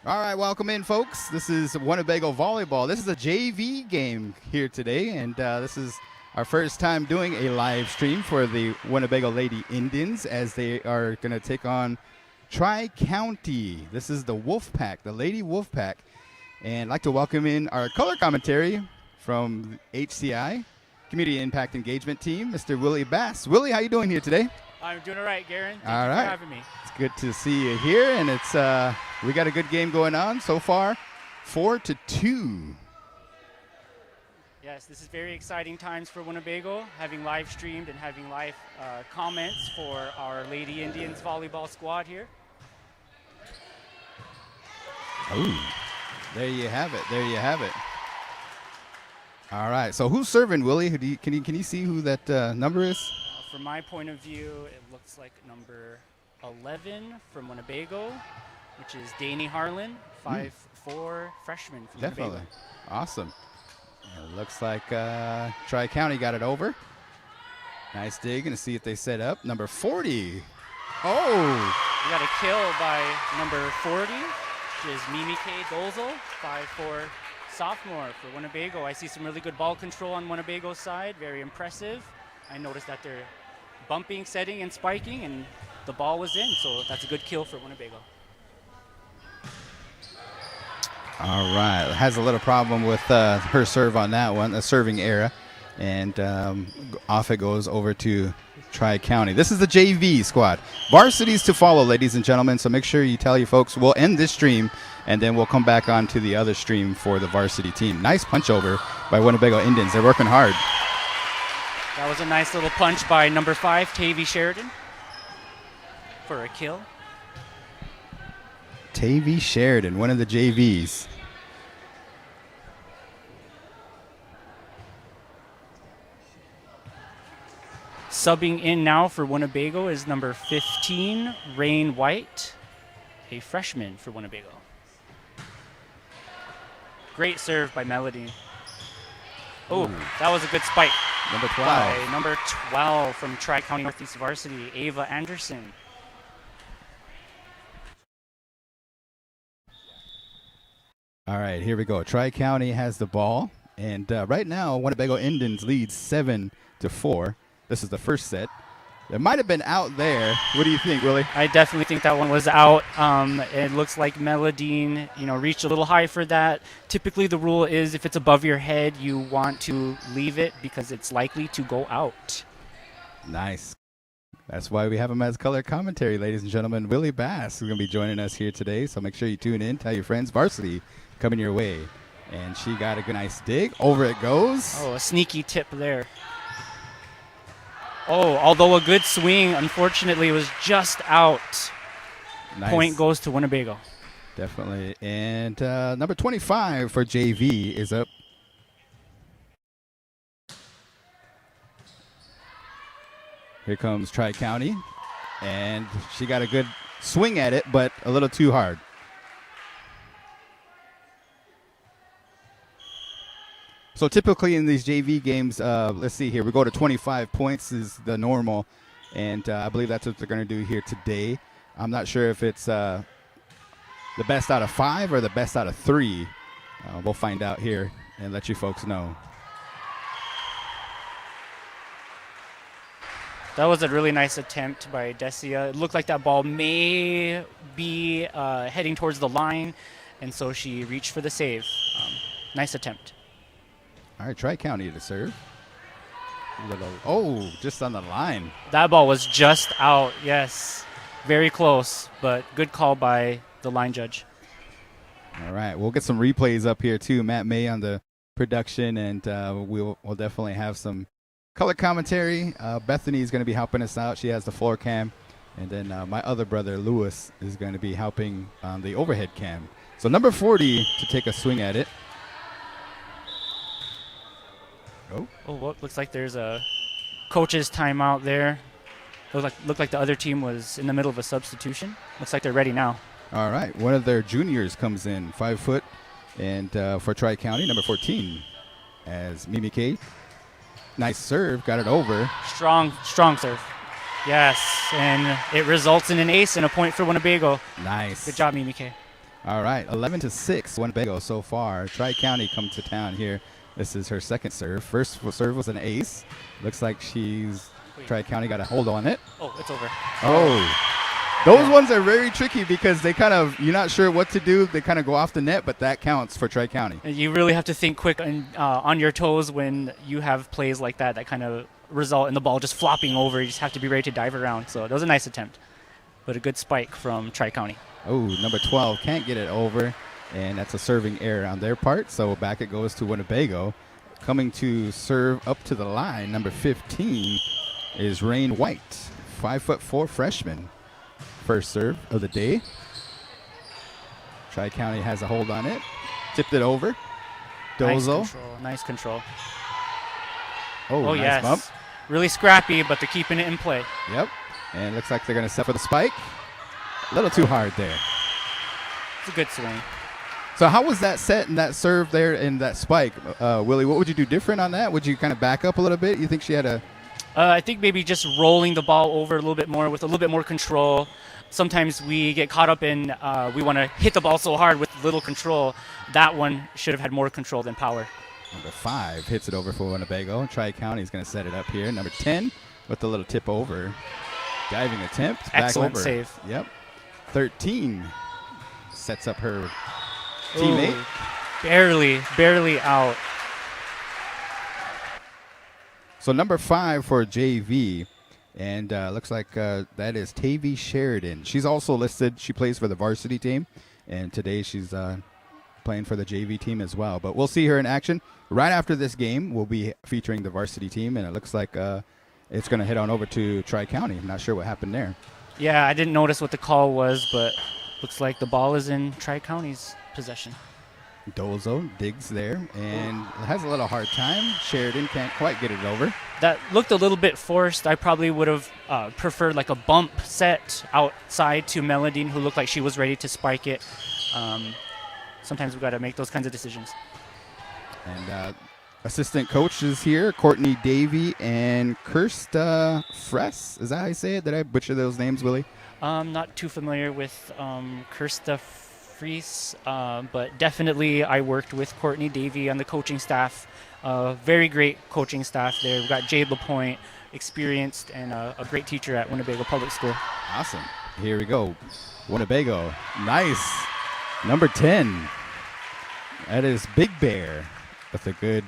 All right, welcome in, folks. This is Winnebago Volleyball. This is a JV game here today, and this is our first time doing a live stream for the Winnebago Lady Indians as they are going to take on Tri-County. This is the Wolfpack, the Lady Wolfpack. And I'd like to welcome in our color commentary from HCI, Community Impact Engagement Team, Mr. Willie Bass. Willie, how you doing here today? I'm doing all right, Garen. Thank All you right. for having me. It's good to see you here, and it's we got a good game going on so far, 4-2. Yes, this is very exciting times for Winnebago, having live streamed and having live comments for our Lady Indians volleyball squad here. Oh, there you have it. There you have it. All right. So who's serving, Willie? Can you see who that number is? From my point of view, it looks like number 11 from Winnebago, which is Danny Harlan, 5'4" freshman from Definitely. Winnebago. Awesome. It looks like Tri-County got it over. Nice dig. Gonna see if they set up. Number 40. Oh! We got a kill by number 40, which is Mimi K. Dozel, 5'4" sophomore for Winnebago. I see some really good ball control on Winnebago's side. Very impressive. I noticed that they're bumping, setting, and spiking, and the ball was in, so that's a good kill for Winnebago. All right. Has a little problem with her serve on that one, a serving error. And off it goes over to Tri-County. This is the JV squad. Varsities to follow, ladies and gentlemen, so make sure you tell your folks. We'll end this stream, and then we'll come back on to the other stream for the varsity team. Nice punch over by Winnebago Indians. They're working hard. That was a nice little punch by number 5, Tavy Sheridan, for a kill. Tavy Sheridan, one of the JVs. Subbing in now for Winnebago is number 15, Rain White, a freshman for Winnebago. Great serve by Melody. Oh, that was a good spike. Number 12. By number 12 from Tri-County Northeast Varsity, Ava Anderson. All right, here we go. Tri-County has the ball, and right now Winnebago Indians leads 7-4. This is the first set. It might have been out there. What do you think, Willie? I definitely think that one was out. It looks like Melodine, reached a little high for that. Typically, the rule is if it's above your head, you want to leave it because it's likely to go out. Nice. That's why we have him as color commentary, ladies and gentlemen. Willie Bass is going to be joining us here today, so make sure you tune in. Tell your friends, varsity coming your way. And she got a good nice dig. Over it goes. Oh, a sneaky tip there. Oh, although a good swing, unfortunately, was just out. Nice. Point goes to Winnebago. Definitely. And number 25 for JV is up. Here comes Tri-County. And she got a good swing at it, but a little too hard. So typically in these JV games, let's see here, we go to 25 points is the normal, and I believe that's what they're going to do here today. I'm not sure if it's the best out of 5 or the best out of 3. We'll find out here and let you folks know. That was a really nice attempt by Desia. It looked like that ball may be heading towards the line, and so she reached for the save. Nice attempt. All right, Tri-County to serve. Oh, just on the line. That ball was just out, yes. Very close, but good call by the line judge. All right, we'll get some replays up here too. Matt May on the production, and we'll definitely have some color commentary. Bethany is going to be helping us out. She has the floor cam. And then my other brother, Lewis, is going to be helping on the overhead cam. So number 40 to take a swing at it. Oh, well, looks like there's a coach's timeout there. Looked like the other team was in the middle of a substitution. Looks like they're ready now. All right, one of their juniors comes in, 5 foot, and for Tri-County, number 14, as Mimi K. Nice serve, got it over. Strong serve. Yes, and it results in an ace and a point for Winnebago. Nice. Good job, Mimi K. All right, 11-6, Winnebago so far. Tri-County come to town here. This is her second serve. First serve was an ace. Looks like Tri-County got a hold on it. Oh, it's over. Oh. Those ones are very tricky because they you're not sure what to do. They kind of go off the net, but that counts for Tri-County. You really have to think quick and on your toes when you have plays like that kind of result in the ball just flopping over. You just have to be ready to dive around. So that was a nice attempt, but a good spike from Tri-County. Oh, number 12 can't get it over, and that's a serving error on their part. So back it goes to Winnebago. Coming to serve up to the line, number 15 is Rain White, 5'4" freshman. First serve of the day. Tri-County has a hold on it. Tipped it over. Dozo. Nice control. Oh, nice yes. bump. Really scrappy, but they're keeping it in play. Yep. And looks like they're going to set for the spike. A little too hard there. It's a good swing. So how was that set and that serve there and that spike? Willie, what would you do different on that? Would you kind of back up a little bit? You think she had a... I think maybe just rolling the ball over a little bit more with a little bit more control. Sometimes we get caught up in we want to hit the ball so hard with little control. That one should have had more control than power. Number 5 hits it over for Winnebago. Tri-County is going to set it up here. Number 10 with the little tip over. Diving attempt. Excellent back over. save. Yep. 13 sets up her teammate. Ooh, barely out. So number 5 for JV, and looks like that is Tavy Sheridan. She's also listed. She plays for the varsity team, and today she's playing for the JV team as well. But we'll see her in action. Right after this game, we'll be featuring the varsity team, and it looks like it's going to head on over to Tri-County. I'm not sure what happened there. Yeah, I didn't notice what the call was, but looks like the ball is in Tri-County's possession. Dozo digs there and has a little hard time. Sheridan can't quite get it over. That looked a little bit forced. I probably would have preferred like a bump set outside to Melodine, who looked like she was ready to spike it. Sometimes we've got to make those kinds of decisions. And assistant coaches here, Courtney Davey and Kirsta Fress. Is that how you say it? Did I butcher those names, Willie? Not too familiar with Kirsta Fries, but definitely I worked with Courtney Davey on the coaching staff. Very great coaching staff there. We've got Jade LaPointe, experienced and a great teacher at Winnebago Public School. Awesome. Here we go. Winnebago. Nice. Number 10. That is Big Bear with a good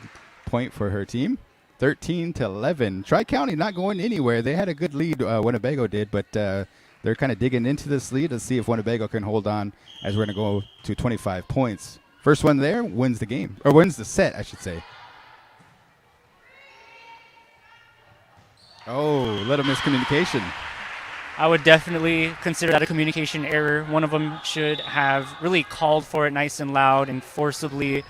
point for her team. 13-11. Tri-County not going anywhere. They had a good lead, Winnebago did, but they're kind of digging into this lead to see if Winnebago can hold on as we're going to go to 25 points. First one there wins the game, or wins the set, I should say. Oh, little miscommunication. I would definitely consider that a communication error. One of them should have really called for it nice and loud and forcibly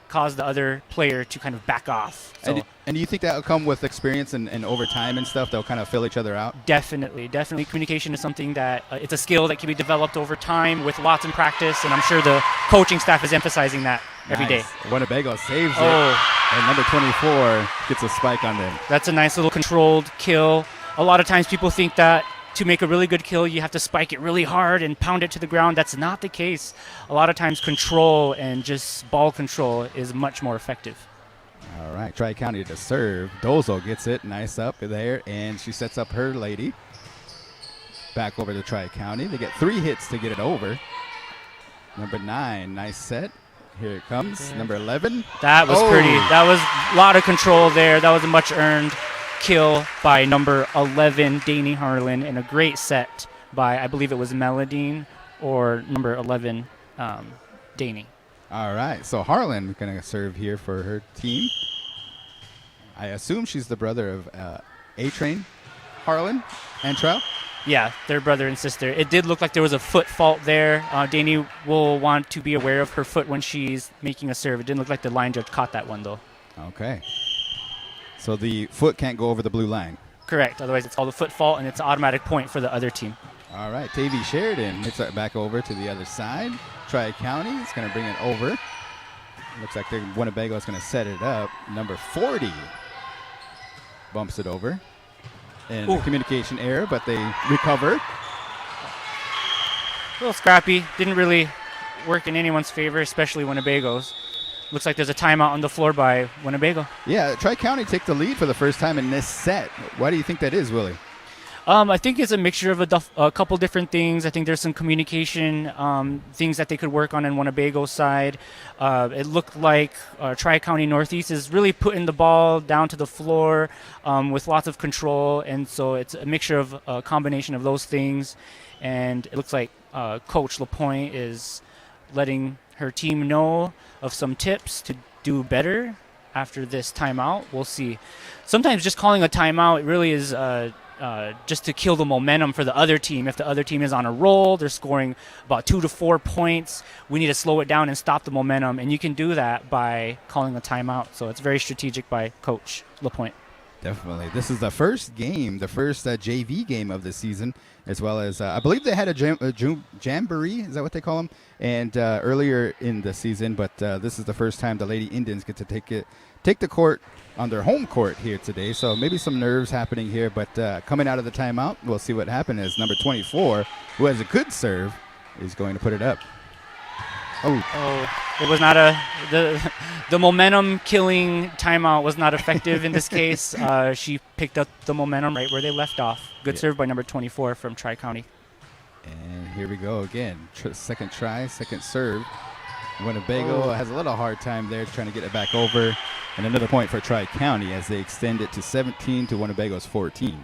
caused the other player to kind of back off. So And do you think that will come with experience and over time and stuff? They'll kind of fill each other out? Definitely. Communication is something that it's a skill that can be developed over time with lots of practice, and I'm sure the coaching staff is emphasizing that every day. Winnebago saves it, and number 24 gets a spike on them. That's a nice little controlled kill. A lot of times people think that to make a really good kill, you have to spike it really hard and pound it to the ground. That's not the case. A lot of times control and just ball control is much more effective. All right, Tri-County to serve. Dozo gets it, nice up there, and she sets up her lady. Back over to Tri-County. They get 3 hits to get it over. Number 9, nice set. Here it comes. Number 11. That was pretty. That was a lot of control there. That was a much earned kill by number 11, Danny Harlan, and a great set by, I believe it was Melodine or number 11, Danny. All right, so Harlan going to serve here for her team. I assume she's the brother of A-Train Harlan Antrell. Yeah, they're brother and sister. It did look like there was a foot fault there. Danny will want to be aware of her foot when she's making a serve. It didn't look like the line judge caught that one, though. Okay. So the foot can't go over the blue line. Correct. Otherwise, it's called a foot fault, and it's an automatic point for the other team. All right. Tavy Sheridan hits it back over to the other side. Tri-County is going to bring it over. Looks like Winnebago is going to set it up. Number 40 bumps it over. And a communication error, but they recover. A little scrappy. Didn't really work in anyone's favor, especially Winnebago's. Looks like there's a timeout on the floor by Winnebago. Yeah, Tri-County take the lead for the first time in this set. Why do you think that is, Willie? I think it's a mixture of a couple different things. I think there's some communication things that they could work on Winnebago's side. It looked like Tri-County Northeast is really putting the ball down to the floor with lots of control, and so it's a mixture of a combination of those things. And it looks like Coach LaPointe is letting her team know of some tips to do better after this timeout. We'll see. Sometimes just calling a timeout really is just to kill the momentum for the other team. If the other team is on a roll, they're scoring about 2 to 4 points, we need to slow it down and stop the momentum. And you can do that by calling a timeout. So it's very strategic by Coach LaPointe. Definitely. This is the first game, the first JV game of the season, as well as I believe they had a jamboree, is that what they call them? And earlier in the season, but this is the first time the Lady Indians get to take the court on their home court here today. So maybe some nerves happening here, but coming out of the timeout, we'll see what happens as number 24, who has a good serve, is going to put it up. It was not the momentum killing timeout was not effective in this case. She picked up the momentum right where they left off. Good serve by number 24 from Tri-County. And here we go again. Second try, second serve. Winnebago has a little hard time there trying to get it back over. And another point for Tri-County as they extend it to 17 to Winnebago's 14.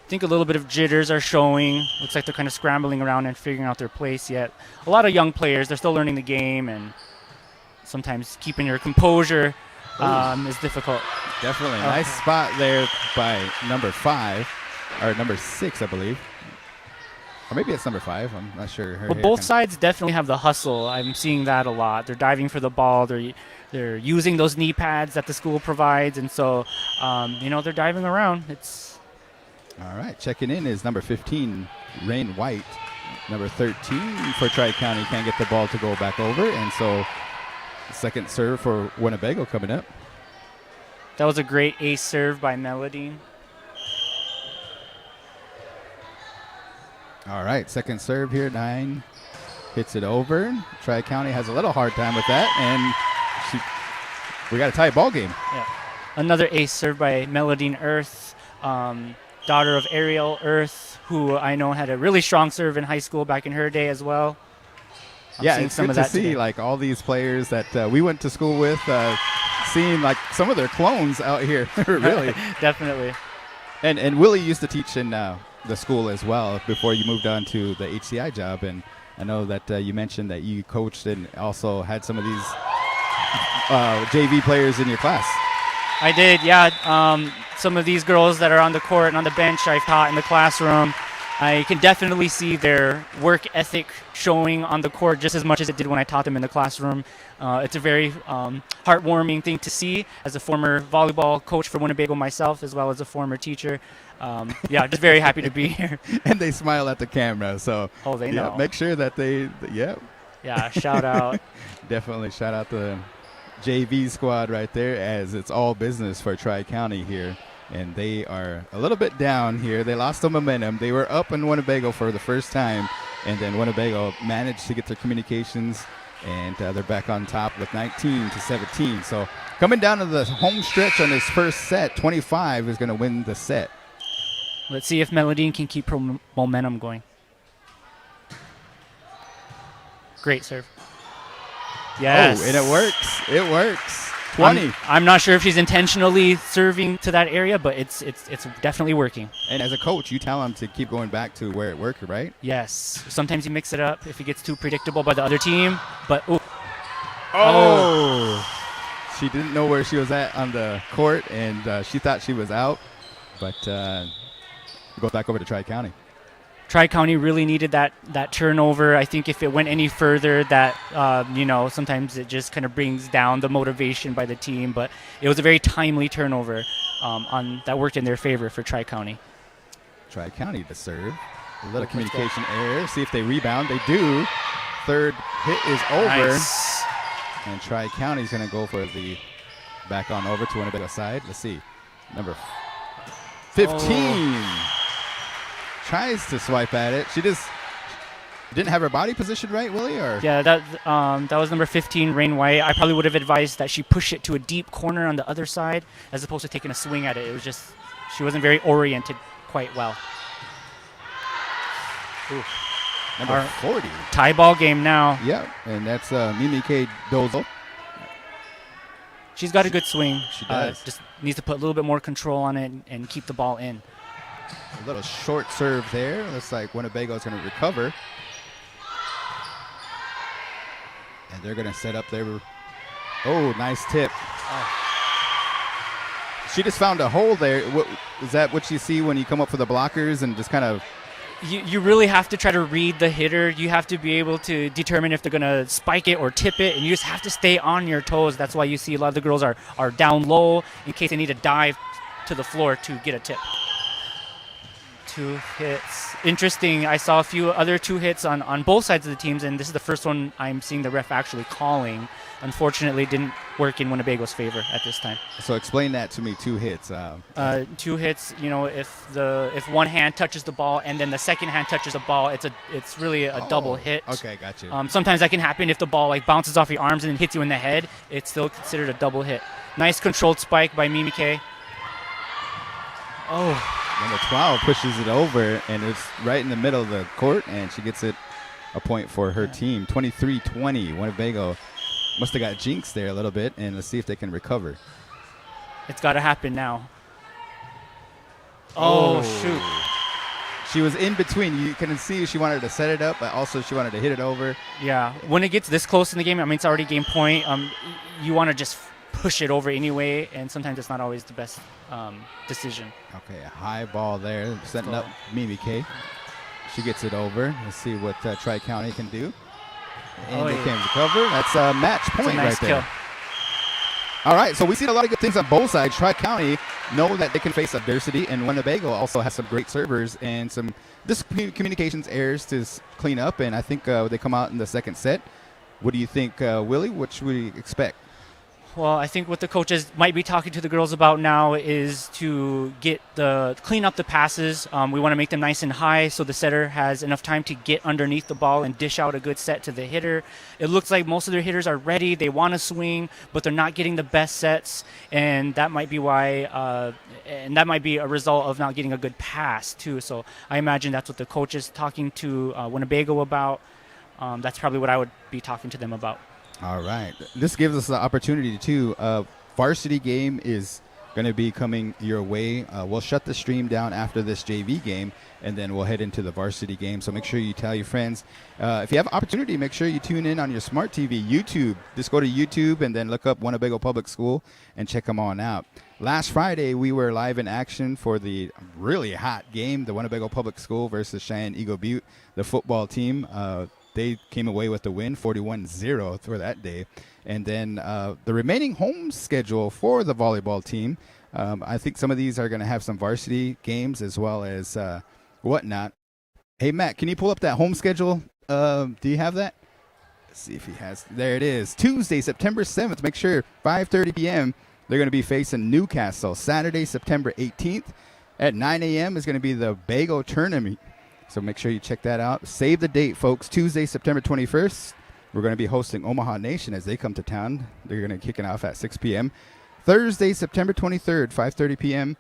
I think a little bit of jitters are showing. Looks like they're kind of scrambling around and figuring out their place yet. A lot of young players, they're still learning the game, and sometimes keeping your composure is difficult. Definitely. Nice spot there by number 5, or number 6, I believe. Or maybe it's number 5. I'm not sure. Well, both sides definitely have the hustle. I'm seeing that a lot. They're diving for the ball. They're using those knee pads that the school provides, and so they're diving around. All right, checking in is number 15, Rain White. Number 13 for Tri-County can't get the ball to go back over, and so second serve for Winnebago coming up. That was a great ace serve by Melody. All right, second serve here, 9 hits it over. Tri-County has a little hard time with that, and we got a tie ball game. Yeah, another ace serve by Melody Earth. Daughter of Ariel Earth, who I know had a really strong serve in high school back in her day as well. It's good to see like all these players that we went to school with, seeing like some of their clones out here, really. Definitely. And Willie used to teach in the school as well before you moved on to the HCI job, and I know that you mentioned that you coached and also had some of these JV players in your class. I did, yeah. Some of these girls that are on the court and on the bench I've taught in the classroom. I can definitely see their work ethic showing on the court just as much as it did when I taught them in the classroom. It's a very heartwarming thing to see as a former volleyball coach for Winnebago myself, as well as a former teacher. Just very happy to be here. And they smile at the camera, so they know. Make sure that Shout out. Definitely shout out the JV squad right there, as it's all business for Tri-County here, and they are a little bit down here. They lost the momentum. They were up in Winnebago for the first time, and then Winnebago managed to get their communications, and they're back on top with 19 to 17. So coming down to the home stretch on this first set, 25 is going to win the set. Let's see if Melody can keep her momentum going. Great serve. Yes. And it works. It works. 20. I'm not sure if she's intentionally serving to that area, but it's definitely working. And as a coach, you tell them to keep going back to where it worked, right? Yes. Sometimes you mix it up if it gets too predictable by the other team. But she didn't know where she was at on the court, and she thought she was out. But go back over to Tri-County. Tri-County really needed that turnover. I think if it went any further, that sometimes it just kind of brings down the motivation by the team. But it was a very timely turnover that worked in their favor for Tri-County. Tri-County to serve. A little communication error. See if they rebound. They do. Third hit is over. Nice. And Tri-County is going to go for the back on over to Winnebago side. Let's see. Number 15. Tries to swipe at it. Didn't have her body positioned right, Willie? Or Yeah, that was number 15, Rain White. I probably would have advised that she push it to a deep corner on the other side as opposed to taking a swing at it. It was just, she wasn't very oriented quite well. Ooh. Number 40. Tie ball game now. Yep, and that's Mimi K. Dozel. She's got a good swing. She does. Just needs to put a little bit more control on it and keep the ball in. A little short serve there. Looks like Winnebago's going to recover. And they're going to set up their... Oh, nice tip. Oh. She just found a hole there. Is that what you see when you come up for the blockers and just kind of... You really have to try to read the hitter. You have to be able to determine if they're going to spike it or tip it, and you just have to stay on your toes. That's why you see a lot of the girls are down low in case they need to dive to the floor to get a tip. 2 hits. Interesting. I saw a few other 2 hits on both sides of the teams, and this is the first one I'm seeing the ref actually calling. Unfortunately, didn't work in Winnebago's favor at this time. So explain that to me. 2 hits. 2 hits. You know, if one hand touches the ball and then the second hand touches the ball, it's really a double hit. Okay, got you. Sometimes that can happen if the ball like bounces off your arms and hits you in the head. It's still considered a double hit. Nice controlled spike by Mimi K. Oh. Number 12 pushes it over, and it's right in the middle of the court, and she gets it a point for her team. 23-20. Winnebago must have got jinxed there a little bit, and let's see if they can recover. It's got to happen now. Oh, shoot. She was in between. You can see she wanted to set it up, but also she wanted to hit it over. Yeah. When it gets this close in the game, I mean, it's already game point. You want to just push it over anyway, and sometimes it's not always the best decision. Okay, a high ball there, setting up Mimi K. She gets it over. Let's see what Tri-County can do. And they can recover. That's a match point nice right there. All right, so we've seen a lot of good things on both sides. Tri-County know that they can face adversity, and Winnebago also has some great servers and some communications errors to clean up, and I think they come out in the second set. What do you think, Willie? What should we expect? Well, I think what the coaches might be talking to the girls about now is to clean up the passes. We want to make them nice and high so the setter has enough time to get underneath the ball and dish out a good set to the hitter. It looks like most of their hitters are ready. They want to swing, but they're not getting the best sets, and that might be why. And that might be a result of not getting a good pass too. So I imagine that's what the coach is talking to Winnebago about. That's probably what I would be talking to them about. All right. This gives us the opportunity to varsity game is going to be coming your way. We'll shut the stream down after this JV game, and then we'll head into the varsity game. So make sure you tell your friends. If you have opportunity, make sure you tune in on your smart TV, YouTube. Just go to YouTube and then look up Winnebago Public School and check them on out. Last Friday, we were live in action for the really hot game, the Winnebago Public School versus Cheyenne Eagle Butte, the football team. They came away with the win, 41-0 for that day. And then the remaining home schedule for the volleyball team, I think some of these are going to have some varsity games as well as whatnot. Hey, Matt, can you pull up that home schedule? Do you have that? Let's see if he has. There it is. Tuesday, September 7th. Make sure 5:30 p.m. they're going to be facing Newcastle. Saturday, September 18th at 9 a.m. is going to be the Bago tournament. So make sure you check that out. Save the date, folks. Tuesday, September 21st, we're going to be hosting Omaha Nation as they come to town. They're going to be kicking off at 6 p.m. Thursday, September 23rd, 5:30 p.m.,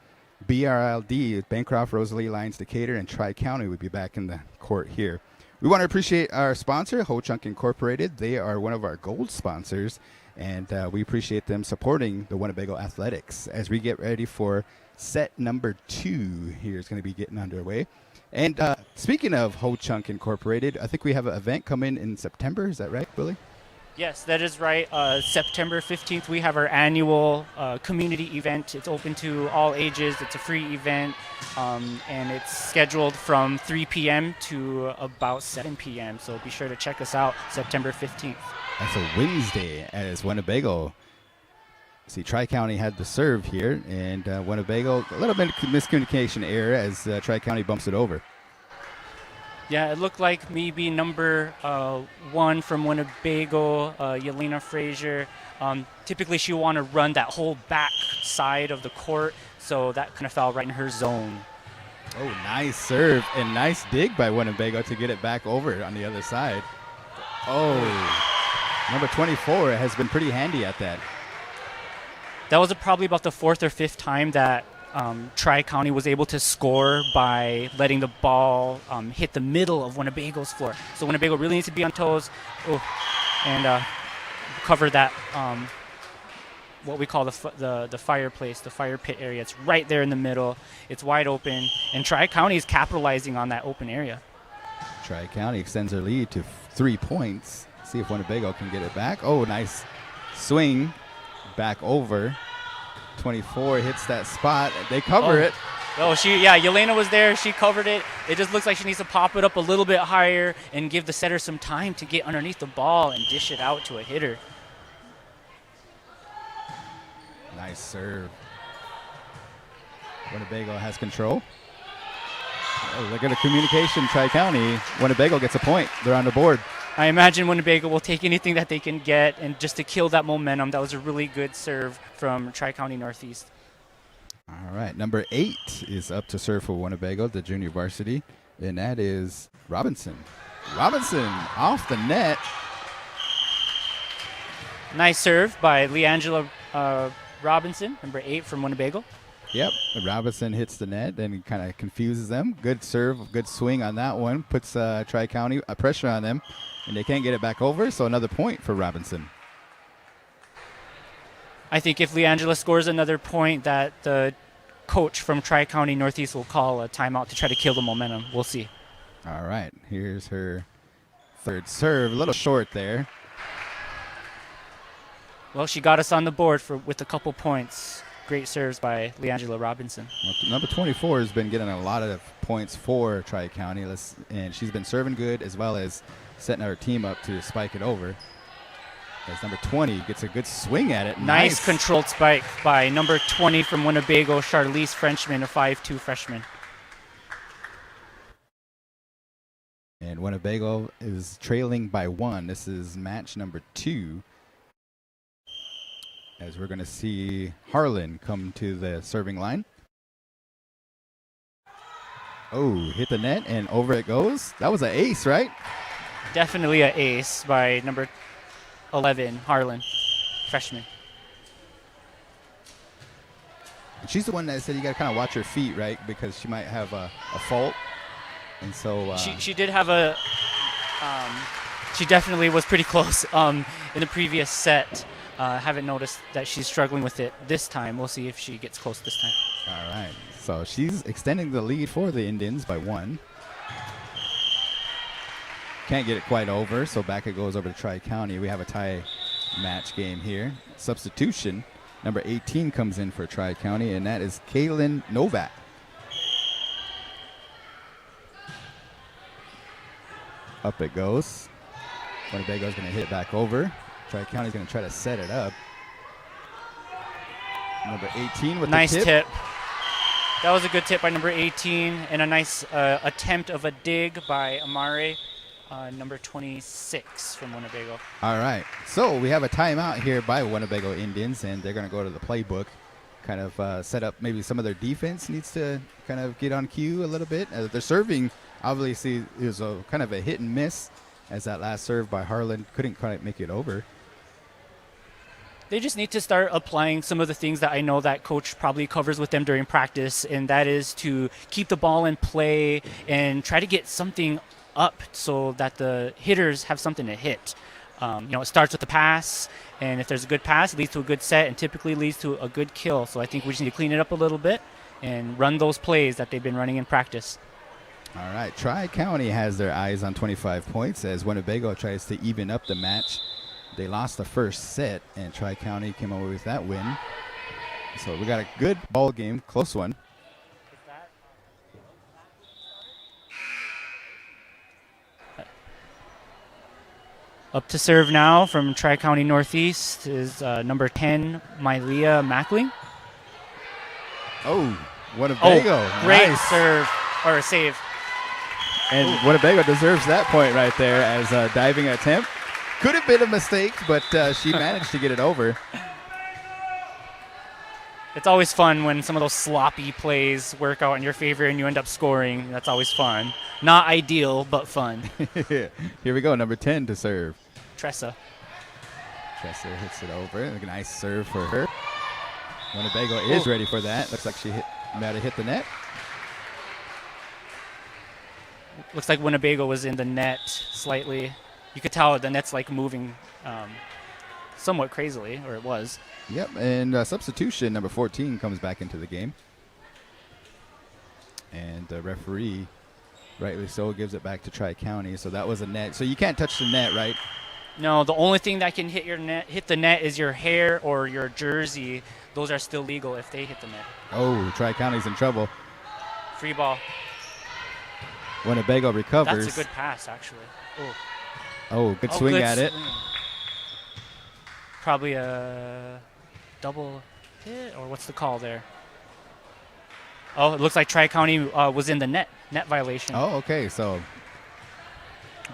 BRLD, Bancroft, Rosalie, Lions, Decatur, and Tri-County will be back in the court here. We want to appreciate our sponsor, Ho Chunk Incorporated. They are one of our gold sponsors, and we appreciate them supporting the Winnebago Athletics as we get ready for set number 2 here is going to be getting underway. And speaking of Ho Chunk Incorporated, I think we have an event coming in September. Is that right, Willie? Yes, that is right. September 15th, we have our annual community event. It's open to all ages. It's a free event, and it's scheduled from 3 p.m. to about 7 p.m. So be sure to check us out September 15th. That's a Wednesday as Winnebago. See, Tri-County had to serve here, and Winnebago, a little bit of miscommunication error as Tri-County bumps it over. Yeah, it looked like maybe number 1 from Winnebago, Yelena Frazier. Typically, she want to run that whole back side of the court, so that kind of fell right in her zone. Oh, nice serve and nice dig by Winnebago to get it back over on the other side. Oh, number 24 has been pretty handy at that. That was probably about the fourth or fifth time that Tri-County was able to score by letting the ball hit the middle of Winnebago's floor. So Winnebago really needs to be on toes and cover that, what we call the fireplace, the fire pit area. It's right there in the middle. It's wide open, and Tri-County is capitalizing on that open area. Tri-County extends their lead to 3 points. See if Winnebago can get it back. Oh, nice swing back over. 24 hits that spot. They cover it. Oh, Yelena was there. She covered it. It just looks like she needs to pop it up a little bit higher and give the setter some time to get underneath the ball and dish it out to a hitter. Nice serve. Winnebago has control. Oh, look at the communication, Tri-County. Winnebago gets a point. They're on the board. I imagine Winnebago will take anything that they can get, and just to kill that momentum. That was a really good serve from Tri-County Northeast. All right, number 8 is up to serve for Winnebago, the junior varsity, and that is Robinson. Robinson off the net. Nice serve by Leangela Robinson, number 8 from Winnebago. Yep, Robinson hits the net and kind of confuses them. Good serve, good swing on that one. Puts Tri-County pressure on them, and they can't get it back over, so another point for Robinson. I think if Leangela scores another point, that the coach from Tri-County Northeast will call a timeout to try to kill the momentum. We'll see. All right, here's her third serve. A little short there. Well, she got us on the board with a couple points. Great serves by Leangela Robinson. Well, number 24 has been getting a lot of points for Tri-County, and she's been serving good as well as setting her team up to spike it over. As number 20 gets a good swing at it. Nice controlled spike by number 20 from Winnebago, Charlize Frenchman, a 5'2" freshman. And Winnebago is trailing by 1. This is match number 2. As we're going to see Harlan come to the serving line. Oh, hit the net and over it goes. That was an ace, right? Definitely an ace by number 11, Harlan, freshman. And she's the one that said you got to kind of watch her feet, right? Because she might have a fault. And so she did have a she definitely was pretty close in the previous set. Haven't noticed that she's struggling with it this time. We'll see if she gets close this time. All right. So she's extending the lead for the Indians by 1. Can't get it quite over, so back it goes over to Tri-County. We have a tie match game here. Substitution. Number 18 comes in for Tri-County, and that is Kaylin Novak. Up it goes. Winnebago's going to hit it back over. Tri-County's going to try to set it up. Number 18 with nice the tip. tip. That was a good tip by number 18, and a nice attempt of a dig by Amare, number 26 from Winnebago. All right. So we have a timeout here by Winnebago Indians, and they're going to go to the playbook, kind of set up maybe some of their defense needs to kind of get on cue a little bit. Their serving obviously is a kind of a hit and miss, as that last serve by Harlan couldn't quite make it over. They just need to start applying some of the things that I know that coach probably covers with them during practice, and that is to keep the ball in play and try to get something up so that the hitters have something to hit. It starts with the pass, and if there's a good pass, it leads to a good set and typically leads to a good kill. So I think we just need to clean it up a little bit and run those plays that they've been running in practice. All right. Tri-County has their eyes on 25 points as Winnebago tries to even up the match. They lost the first set, and Tri-County came away with that win. So we got a good ball game, close one. Up to serve now from Tri-County Northeast is number 10, Mylea Mackling. Oh, Winnebago. Great Nice. serve, or save. And Winnebago deserves that point right there as a diving attempt. Could have been a mistake, but she managed to get it over. It's always fun when some of those sloppy plays work out in your favor and you end up scoring. That's always fun. Not ideal, but fun. Here we go, number 10 to serve. Tressa. Tressa hits it over. A nice serve for her. Winnebago is ready for that. Looks like she might have hit the net. Looks like Winnebago was in the net slightly. You could tell the net's like moving somewhat crazily, or it was. Yep, and substitution, number 14 comes back into the game. And the referee, rightly so, gives it back to Tri-County. So that was a net. So you can't touch the net, right? No, the only thing that can hit the net is your hair or your jersey. Those are still legal if they hit the net. Oh, Tri-County's in trouble. Free ball. Winnebago recovers. That's a good pass, actually. Oh, good swing at it. Probably a double hit, or what's the call there? Oh, it looks like Tri-County was in the net violation. Oh, okay, so.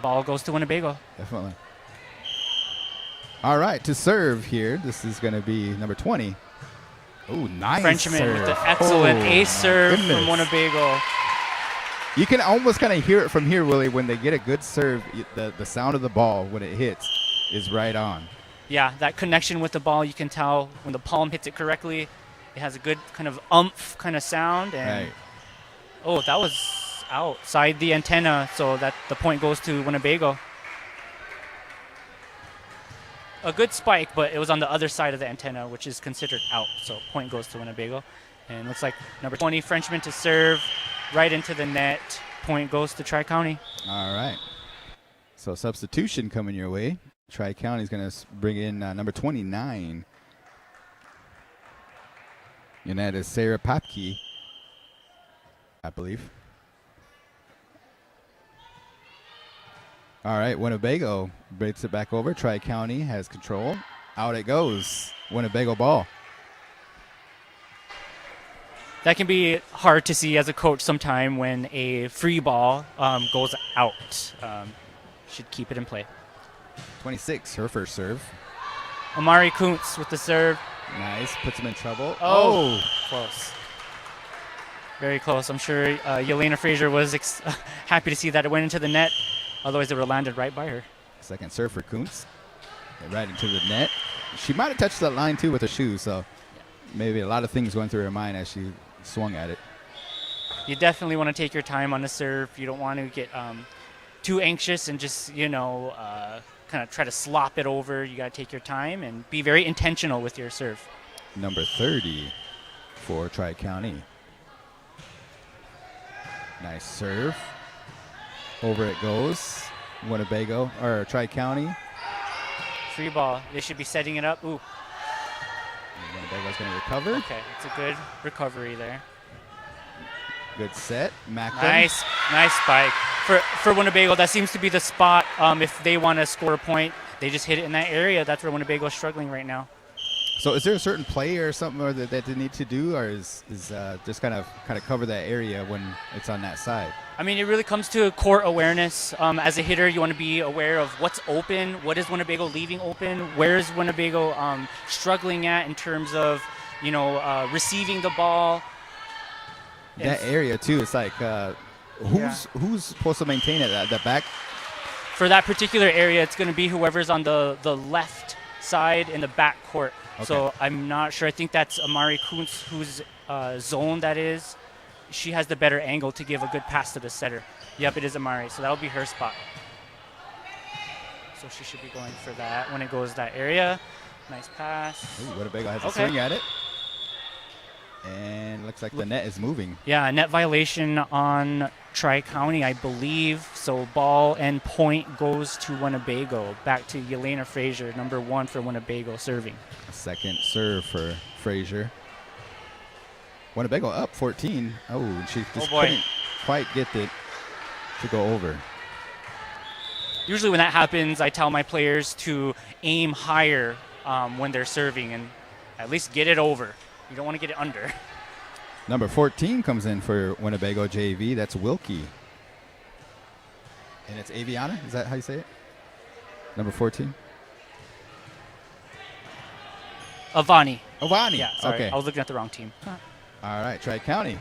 Ball goes to Winnebago. Definitely. All right, to serve here, this is going to be number 20. Oh, nice Frenchman serve. with the excellent ace serve goodness. from Winnebago. You can almost kind of hear it from here, Willie, when they get a good serve. The sound of the ball when it hits is right on. Yeah, that connection with the ball, you can tell when the palm hits it correctly. It has a good kind of umph kind of sound. And Right. Oh, that was outside the antenna, so that the point goes to Winnebago. A good spike, but it was on the other side of the antenna, which is considered out. So point goes to Winnebago. And looks like number 20, Frenchman to serve right into the net. Point goes to Tri-County. All right. So substitution coming your way. Tri-County is going to bring in number 29. And that is Sarah Papke, I believe. All right, Winnebago breaks it back over. Tri-County has control. Out it goes. Winnebago ball. That can be hard to see as a coach sometime when a free ball goes out. Should keep it in play. 26, her first serve. Amari Kuntz with the serve. Nice, puts him in trouble. Oh, close. Very close. I'm sure Yelena Frazier was happy to see that it went into the net. Otherwise, it would have landed right by her. Second serve for Kuntz. Right into the net. She might have touched that line, too, with her shoes, so maybe a lot of things going through her mind as she swung at it. You definitely want to take your time on the serve. You don't want to get too anxious and just, kind of try to slop it over. You got to take your time and be very intentional with your serve. Number 30 for Tri-County. Nice serve. Over it goes. Winnebago, or Tri-County. Free ball. They should be setting it up. Ooh. Winnebago's going to recover. Okay, it's a good recovery there. Good set. Macklin. Nice spike. For Winnebago, that seems to be the spot. If they want to score a point, they just hit it in that area. That's where Winnebago is struggling right now. So is there a certain play or something or that they need to do, or is just kind of cover that area when it's on that side? I mean, it really comes to court awareness. As a hitter, you want to be aware of what's open, what is Winnebago leaving open, where is Winnebago struggling at in terms of, receiving the ball. That area too. It's like who's supposed to maintain it at the back? For that particular area, it's going to be whoever's on the left side in the back court. Okay. So I'm not sure. I think that's Amari Kuntz, whose zone that is. She has the better angle to give a good pass to the setter. Yep, it is Amari. So that'll be her spot. So she should be going for that when it goes that area. Nice pass. Ooh, Winnebago has a swing at it. And looks like the net is moving. Yeah, net violation on Tri-County, I believe. So ball and point goes to Winnebago. Back to Yelena Frazier, number 1 for Winnebago, serving. Second serve for Frazier. Winnebago up 14. Oh, she just couldn't quite get it to go over. Usually when that happens, I tell my players to aim higher when they're serving and at least get it over. You don't want to get it under. Number 14 comes in for Winnebago JV. That's Wilkie. And it's Aviana? Is that how you say it? Number 14? Avani. Ovani. Yeah, sorry. Okay. I was looking at the wrong team. All right, Tri-County.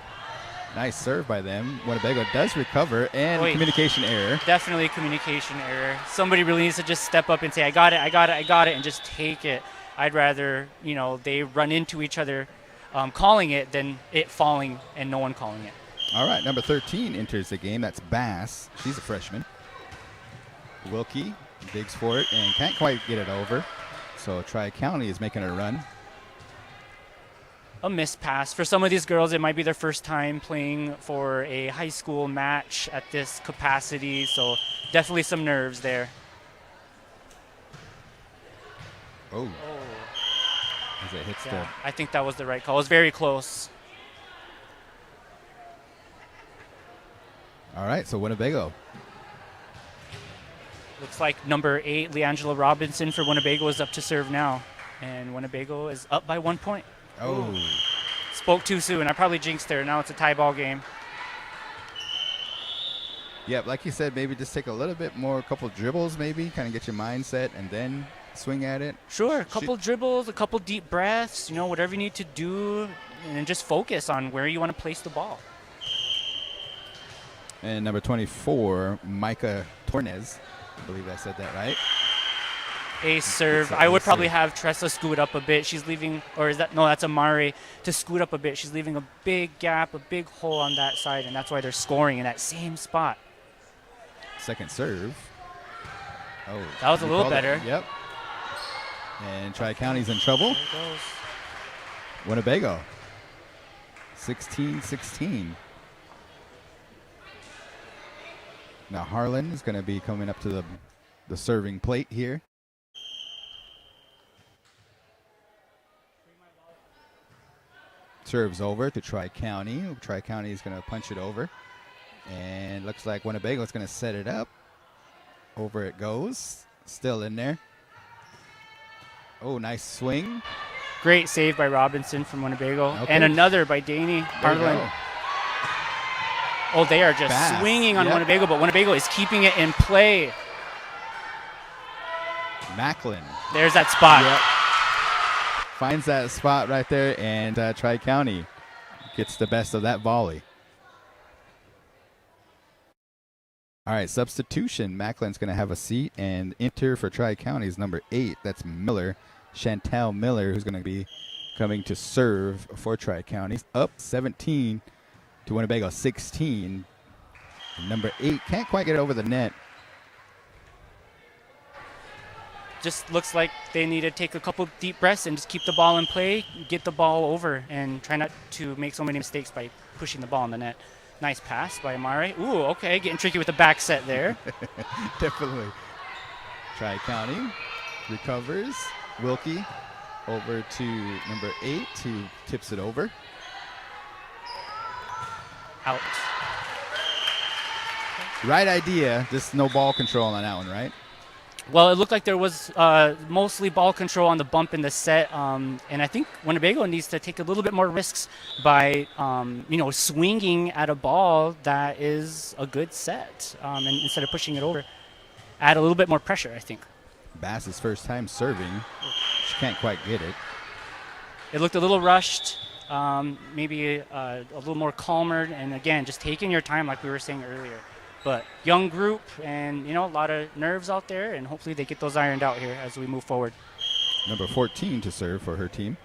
Nice serve by them. Winnebago does recover, and Wait. communication error. Definitely a communication error. Somebody really needs to just step up and say, I got it, I got it, I got it, and just take it. I'd rather, they run into each other calling it than it falling and no one calling it. All right, number 13 enters the game. That's Bass. She's a freshman. Wilkie digs for it and can't quite get it over. So Tri-County is making a run. A missed pass. For some of these girls, it might be their first time playing for a high school match at this capacity, so definitely some nerves there. Oh. As it hits Yeah, I think that was the right call. It was very close. All right, so Winnebago. Looks like number 8, Leangela Robinson for Winnebago is up to serve now. And Winnebago is up by 1 point. Oh. Spoke too soon. I probably jinxed her. Now it's a tie ball game. Yep, like you said, maybe just take a little bit more, a couple dribbles maybe, kind of get your mindset, and then swing at it. Sure, a couple dribbles, a couple deep breaths, whatever you need to do, and just focus on where you want to place the ball. And number 24, Micah Tornes. I believe I said that right. Ace serve. I would probably have Tressa scoot up a bit. She's leaving, or is that, no, that's Amari, to scoot up a bit. She's leaving a big gap, a big hole on that side, and that's why they're scoring in that same spot. Second serve. Oh. That was a little better. Yep. And Tri-County's in trouble. There it goes. Winnebago. 16-16. Now Harlan is going to be coming up to the serving plate here. Serves over to Tri-County. Tri-County is going to punch it over. And looks like Winnebago is going to set it up. Over it goes. Still in there. Oh, nice swing. Great save by Robinson from Winnebago. Okay. And another by Daney Harlan. Oh, they are just swinging on Winnebago, but Winnebago is keeping it in play. Macklin. There's that spot. Yep. Finds that spot right there, and Tri-County gets the best of that volley. All right, substitution. Macklin's going to have a seat, and enter for Tri-County is number 8. That's Miller, Chantel Miller, who's going to be coming to serve for Tri-County. Up 17 to Winnebago 16. And number 8 can't quite get it over the net. Just looks like they need to take a couple deep breaths and just keep the ball in play, get the ball over, and try not to make so many mistakes by pushing the ball in the net. Nice pass by Amari. Ooh, okay, getting tricky with the back set there. Definitely. Tri-County recovers. Wilkie over to number 8, who tips it over. Out. Right idea, just no ball control on that one, right? Well, it looked like there was mostly ball control on the bump in the set, and I think Winnebago needs to take a little bit more risks by, swinging at a ball that is a good set, and instead of pushing it over, add a little bit more pressure, I think. Bass's first time serving. She can't quite get it. It looked a little rushed, maybe a little more calmer, and again, just taking your time like we were saying earlier. But young group and, a lot of nerves out there, and hopefully they get those ironed out here as we move forward. Number 14 to serve for her team.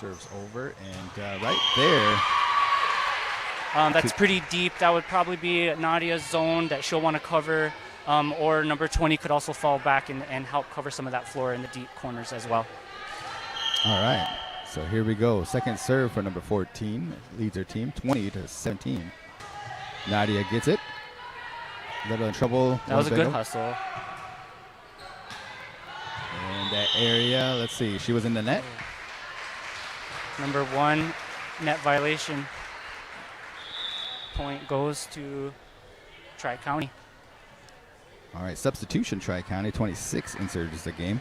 Serves over, and right there. That's pretty deep. That would probably be Nadia's zone that she'll want to cover, or number 20 could also fall back and help cover some of that floor in the deep corners as well. All right, so here we go. Second serve for number 14. Leads her team 20-17. Nadia gets it. A little in trouble. That was a good hustle. And that area, let's see, she was in the net. Number 1, net violation. Point goes to Tri-County. All right, substitution Tri-County. 26 enters the game.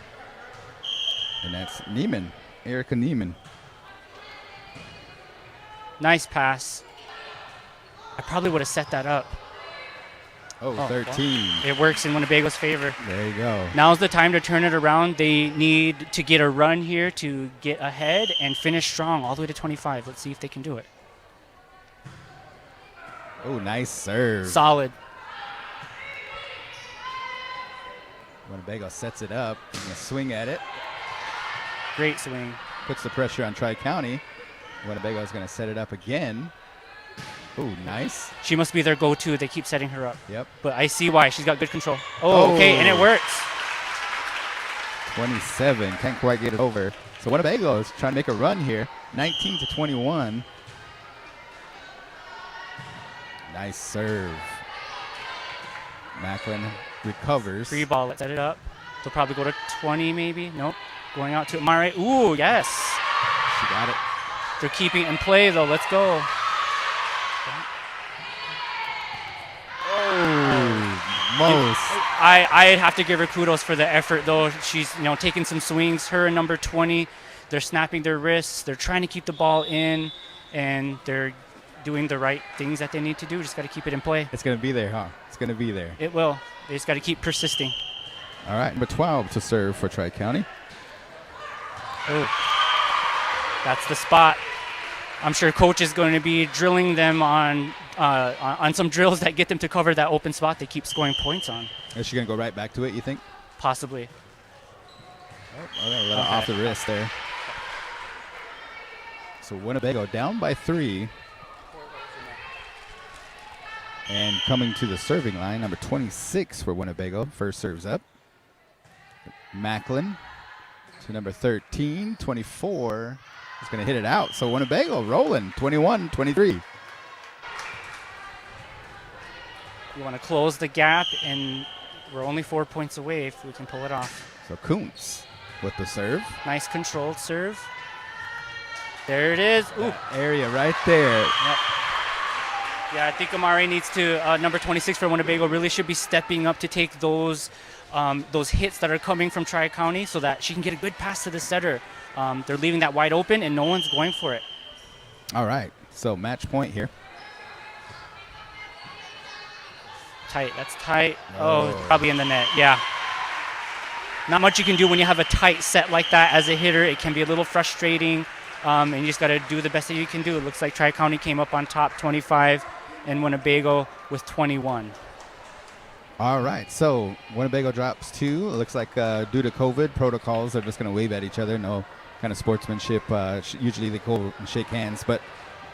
And that's Neiman, Erica Neiman. Nice pass. I probably would have set that up. Oh, 13. Well, it works in Winnebago's favor. There you go. Now's the time to turn it around. They need to get a run here to get ahead and finish strong all the way to 25. Let's see if they can do it. Oh, nice serve. Solid. Winnebago sets it up. Gonna swing at it. Great swing. Puts the pressure on Tri-County. Winnebago is going to set it up again. Oh, nice. She must be their go-to. They keep setting her up. Yep. But I see why. She's got good control. Oh, okay, and it works. 27. Can't quite get it over. So Winnebago is trying to make a run here. 19 to 21. Nice serve. Macklin recovers. Free ball. Let's set it up. They'll probably go to 20 maybe. Nope. Going out to Mare. Ooh, yes. She got it. They're keeping it in play, though. Let's go. Oh, most. I have to give her kudos for the effort, though. She's taking some swings. Her and number 20, they're snapping their wrists. They're trying to keep the ball in, and they're doing the right things that they need to do. Just got to keep it in play. It's going to be there, huh? It's going to be there. It will. They just got to keep persisting. All right, number 12 to serve for Tri-County. Oh, that's the spot. I'm sure coach is going to be drilling them on some drills that get them to cover that open spot they keep scoring points on. Is she going to go right back to it, you think? Possibly. Oh, a little off the wrist there. So Winnebago down by 3. And coming to the serving line, number 26 for Winnebago. First serves up. Macklin to number 13, 24. He's going to hit it out. So Winnebago rolling, 21, 23. You want to close the gap, and we're only 4 points away if we can pull it off. So Kuntz with the serve. Nice controlled serve. There it is. Ooh. That area right there. Yep. Yeah, I think Amare needs to, number 26 for Winnebago, really should be stepping up to take those hits that are coming from Tri-County so that she can get a good pass to the setter. They're leaving that wide open, and no one's going for it. All right, so match point here. Tight, that's tight. Oh, it's probably in the net, yeah. Not much you can do when you have a tight set like that as a hitter. It can be a little frustrating, and you just got to do the best that you can do. It looks like Tri-County came up on top 25, and Winnebago with 21. All right, so Winnebago drops 2. It looks like due to COVID protocols, they're just going to wave at each other. No kind of sportsmanship. Usually they go and shake hands, but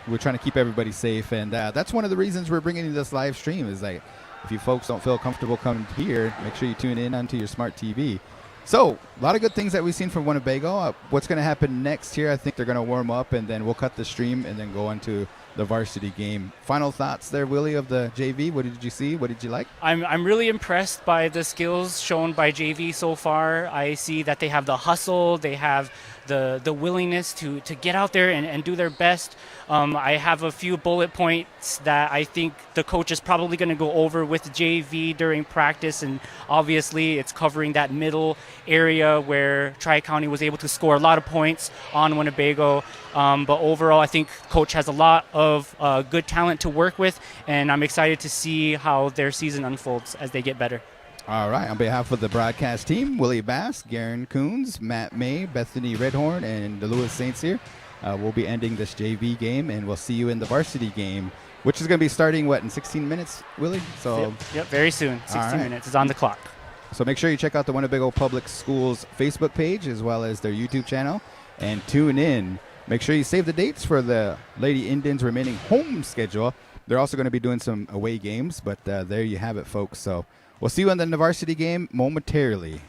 we're trying to keep everybody safe. And that's one of the reasons we're bringing you this live stream is like, if you folks don't feel comfortable coming here, make sure you tune in onto your smart TV. So a lot of good things that we've seen from Winnebago. What's going to happen next here, I think they're going to warm up, and then we'll cut the stream and then go into the varsity game. Final thoughts there, Willie, of the JV? What did you see? What did you like? I'm really impressed by the skills shown by JV so far. I see that they have the hustle, they have the willingness to get out there and do their best. I have a few bullet points that I think the coach is probably going to go over with JV during practice, and obviously it's covering that middle area where Tri-County was able to score a lot of points on Winnebago. But overall, I think coach has a lot of good talent to work with, and I'm excited to see how their season unfolds as they get better. All right. On behalf of the broadcast team, Willie Bass, Garen Coons, Matt May, Bethany Redhorn, and the Lewis Saints here, we'll be ending this JV game, and we'll see you in the varsity game, which is going to be starting, in 16 minutes, Willie? So Yep, very soon. 16 minutes is on the clock. So make sure you check out the Winnebago Public Schools Facebook page as well as their YouTube channel, and tune in. Make sure you save the dates for the Lady Indians' remaining home schedule. They're also going to be doing some away games, but there you have it, folks. So we'll see you in the varsity game momentarily.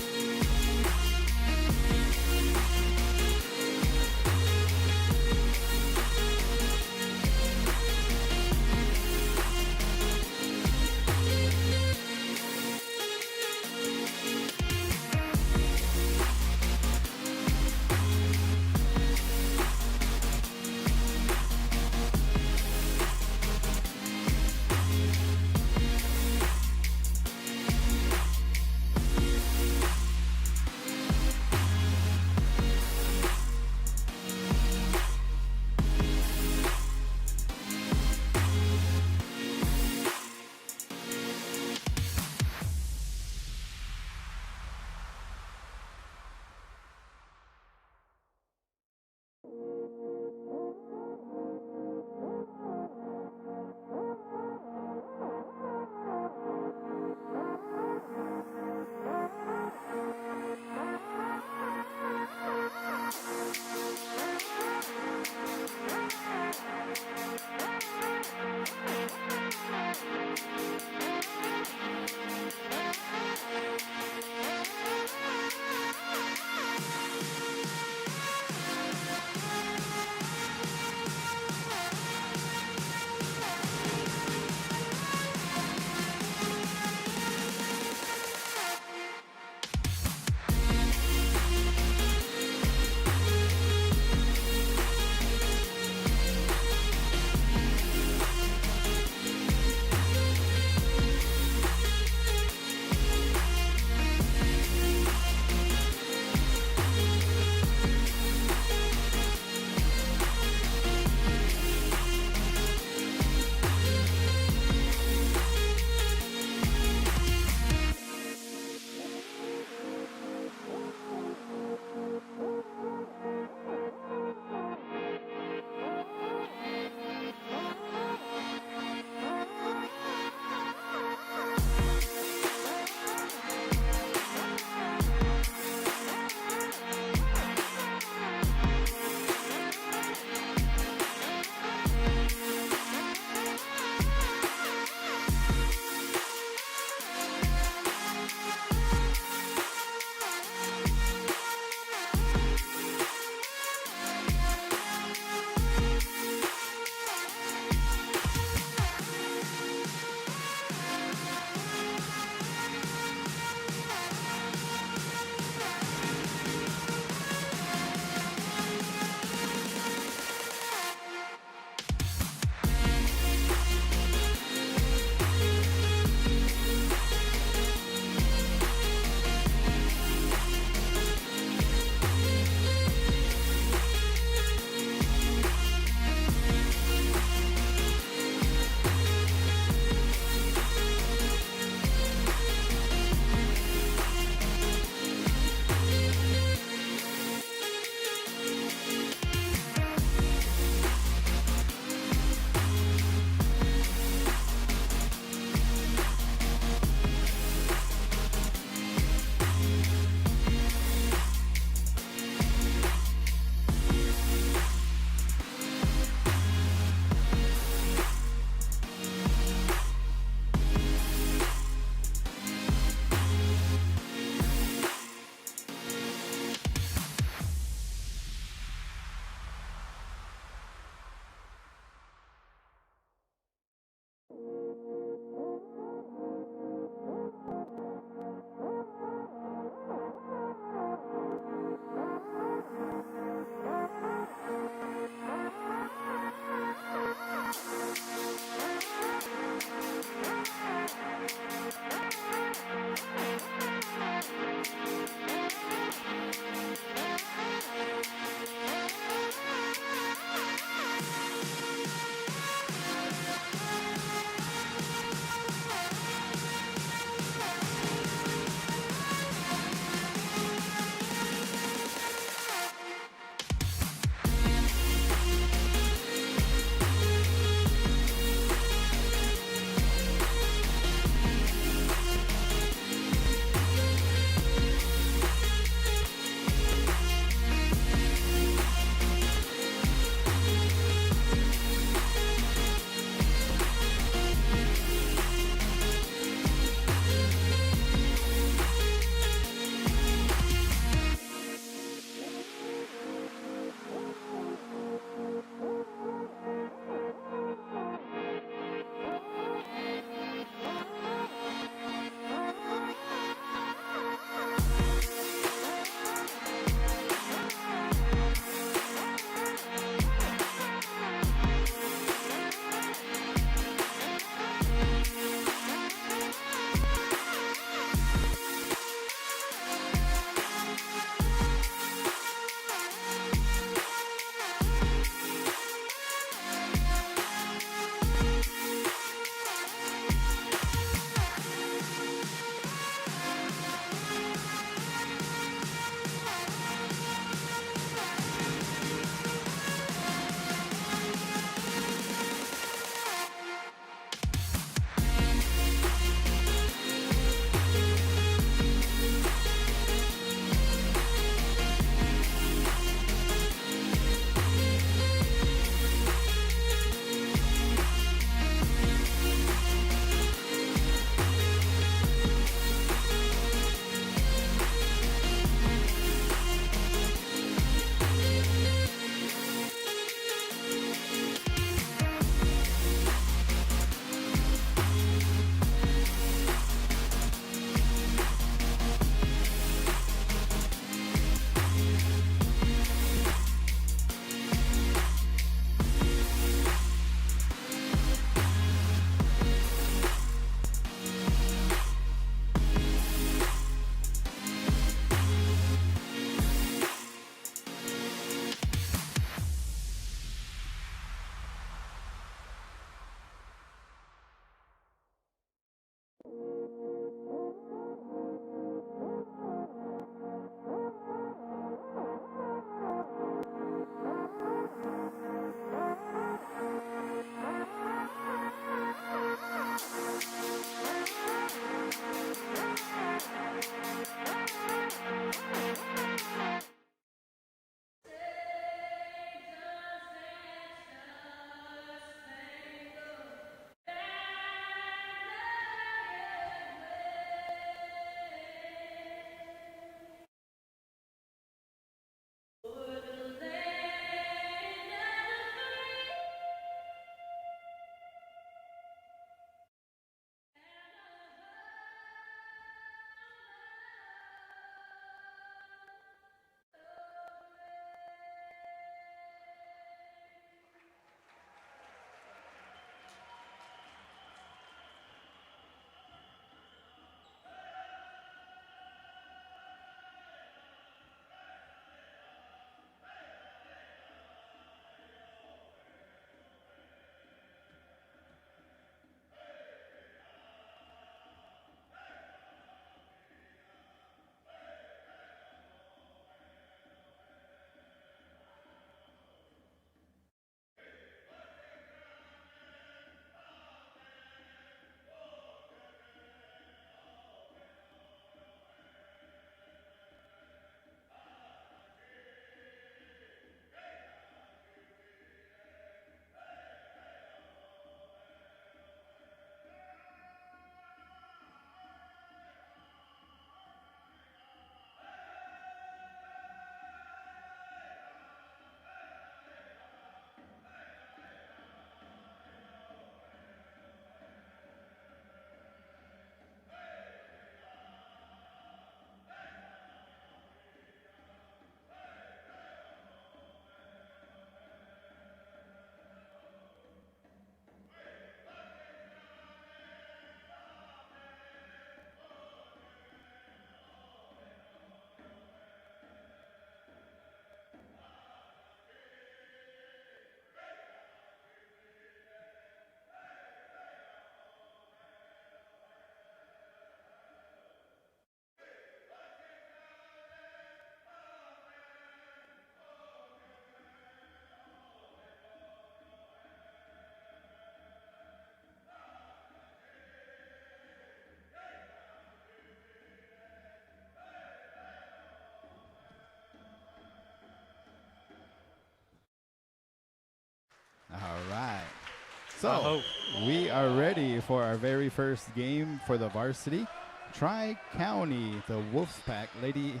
So, we are ready for our very first game for the varsity. Tri-County, the Wolfpack, Lady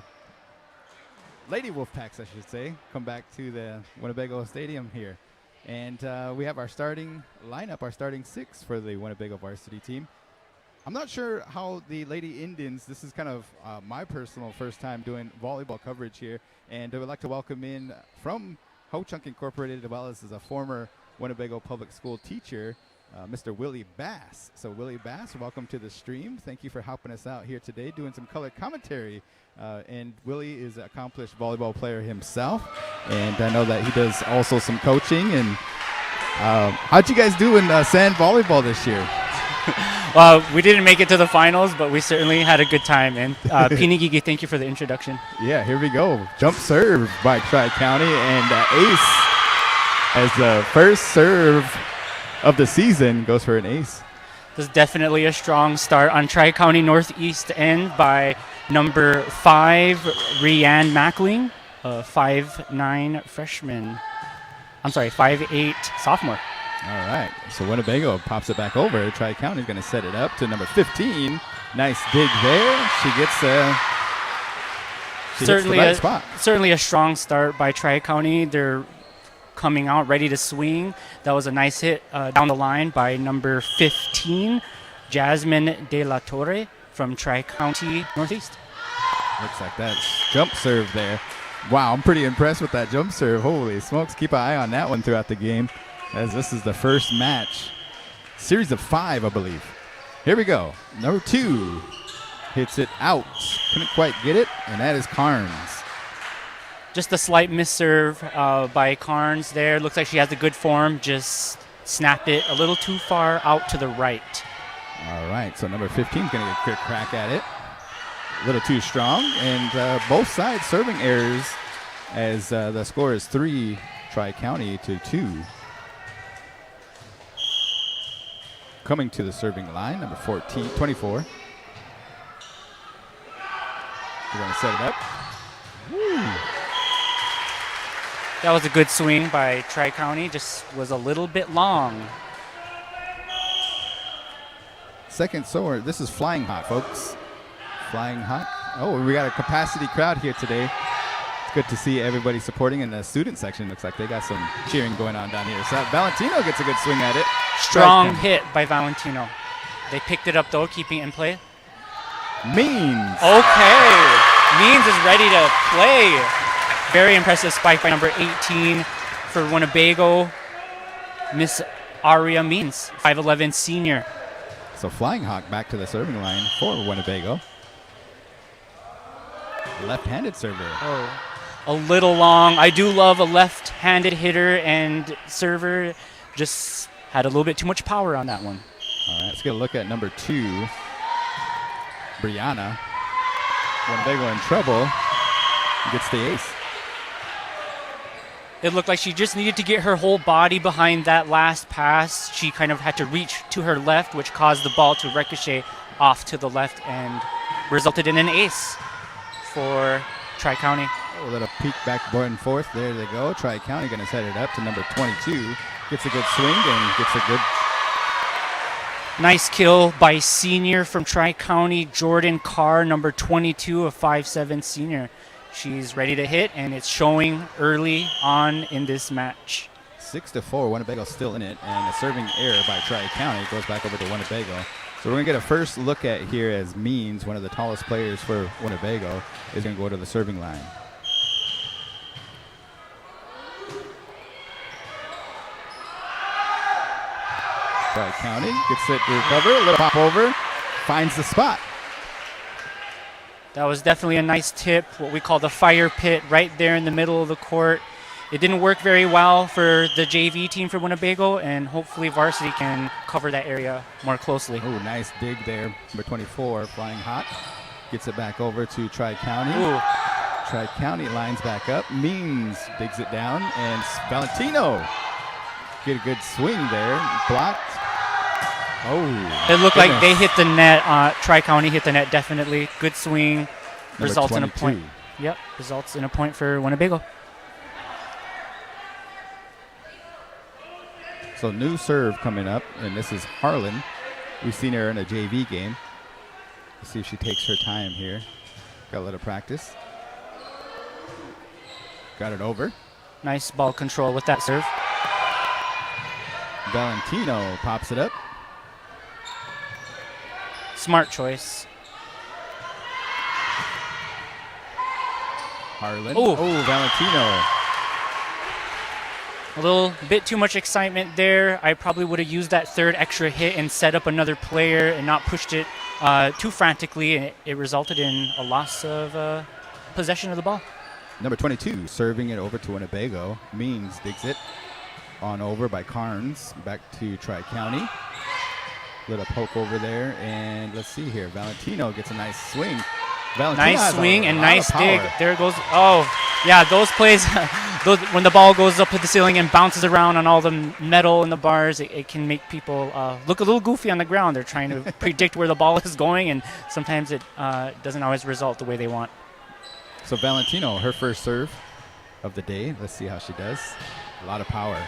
Wolfpacks, I should say, come back to the Winnebago Stadium here. And we have our starting lineup, our starting 6 for the Winnebago varsity team. I'm not sure how the Lady Indians, this is kind of my personal first time doing volleyball coverage here, and I would like to welcome in from Ho-Chunk Incorporated, as well as a former Winnebago Public School teacher, Mr. Willie Bass. So Willie Bass, welcome to the stream. Thank you for helping us out here today, doing some color commentary. And Willie is an accomplished volleyball player himself, and I know that he does also some coaching. And how'd you guys do in sand volleyball this year? Well, we didn't make it to the finals, but we certainly had a good time. And Pinigigi, thank you for the introduction. Yeah, here we go. Jump serve by Tri-County, and ace as the first serve of the season goes for an ace. This is definitely a strong start on Tri-County Northeast end by number 5, Rianne Mackling, 5'9" freshman. I'm sorry, 5'8" sophomore. All right, so Winnebago pops it back over. Tri-County is going to set it up to number 15. Nice dig there. She gets the right spot. Certainly a strong start by Tri-County. They're coming out ready to swing. That was a nice hit down the line by number 15, Jasmine De La Torre from Tri-County Northeast. Looks like that jump serve there. Wow, I'm pretty impressed with that jump serve. Holy smokes, keep an eye on that one throughout the game, as this is the first match. Series of 5, I believe. Here we go. Number 2 hits it out. Couldn't quite get it, and that is Carnes. Just a slight misserve by Carnes there. Looks like she has a good form. Just snapped it a little too far out to the right. All right, so number 15 is going to get a quick crack at it. A little too strong, and both sides serving errors, as the score is 3 Tri-County to 2. Coming to the serving line, number 24. We're going to set it up. Woo. That was a good swing by Tri-County, just was a little bit long. Second sword, this is Flying Hot, folks. Flying Hot. Oh, we got a capacity crowd here today. It's good to see everybody supporting, in the student section. Looks like they got some cheering going on down here. So Valentino gets a good swing at it. Strong hit by Valentino. They picked it up, though, keeping it in play. Means. Okay. Means is ready to play. Very impressive spike by number 18 for Winnebago, Miss Aria Means, 5'11" senior. So Flying Hawk back to the serving line for Winnebago. Left-handed server. Oh, a little long. I do love a left-handed hitter and server. Just had a little bit too much power on that one. All right, let's get a look at number 2, Brianna. Winnebago in trouble. Gets the ace. It looked like she just needed to get her whole body behind that last pass. She kind of had to reach to her left, which caused the ball to ricochet off to the left and resulted in an ace for Tri-County. A little peek back and forth. There they go. Tri-County going to set it up to number 22. Gets a good swing and gets a good... Nice kill by senior from Tri-County, Jordan Carr, number 22, a 5'7" senior. She's ready to hit, and it's showing early on in this match. 6-4, Winnebago still in it, and a serving error by Tri-County goes back over to Winnebago. So we're going to get a first look at here as Means, one of the tallest players for Winnebago, is going to go to the serving line. Tri-County gets it to recover, a little pop over, finds the spot. That was definitely a nice tip, what we call the fire pit, right there in the middle of the court. It didn't work very well for the JV team for Winnebago, and hopefully varsity can cover that area more closely. Oh, nice dig there. Number 24, Flying Hot, gets it back over to Tri-County. Ooh. Tri-County lines back up. Means digs it down, and Valentino get a good swing there. Blocked. Oh. It looked like they hit the net. Tri-County hit the net, definitely. Good swing. Results in a point. Yep, results in a point for Winnebago. So new serve coming up, and this is Harlan. We've seen her in a JV game. Let's see if she takes her time here. Got a little practice. Got it over. Nice ball control with that serve. Valentino pops it up. Smart choice. Harlan. Ooh. Oh, Valentino. A little bit too much excitement there. I probably would have used that third extra hit and set up another player and not pushed it too frantically. And it resulted in a loss of possession of the ball. Number 22 serving it over to Winnebago. Means digs it on over by Carnes. Back to Tri-County. Little poke over there. And let's see here. Valentino gets a nice swing. Valentino nice swing and nice dig. Power. There it goes. Oh, yeah, those plays, when the ball goes up to the ceiling and bounces around on all the metal in the bars, it can make people look a little goofy on the ground. They're trying to predict where the ball is going, and sometimes it doesn't always result the way they want. So Valentino, her first serve of the day. Let's see how she does. A lot of power.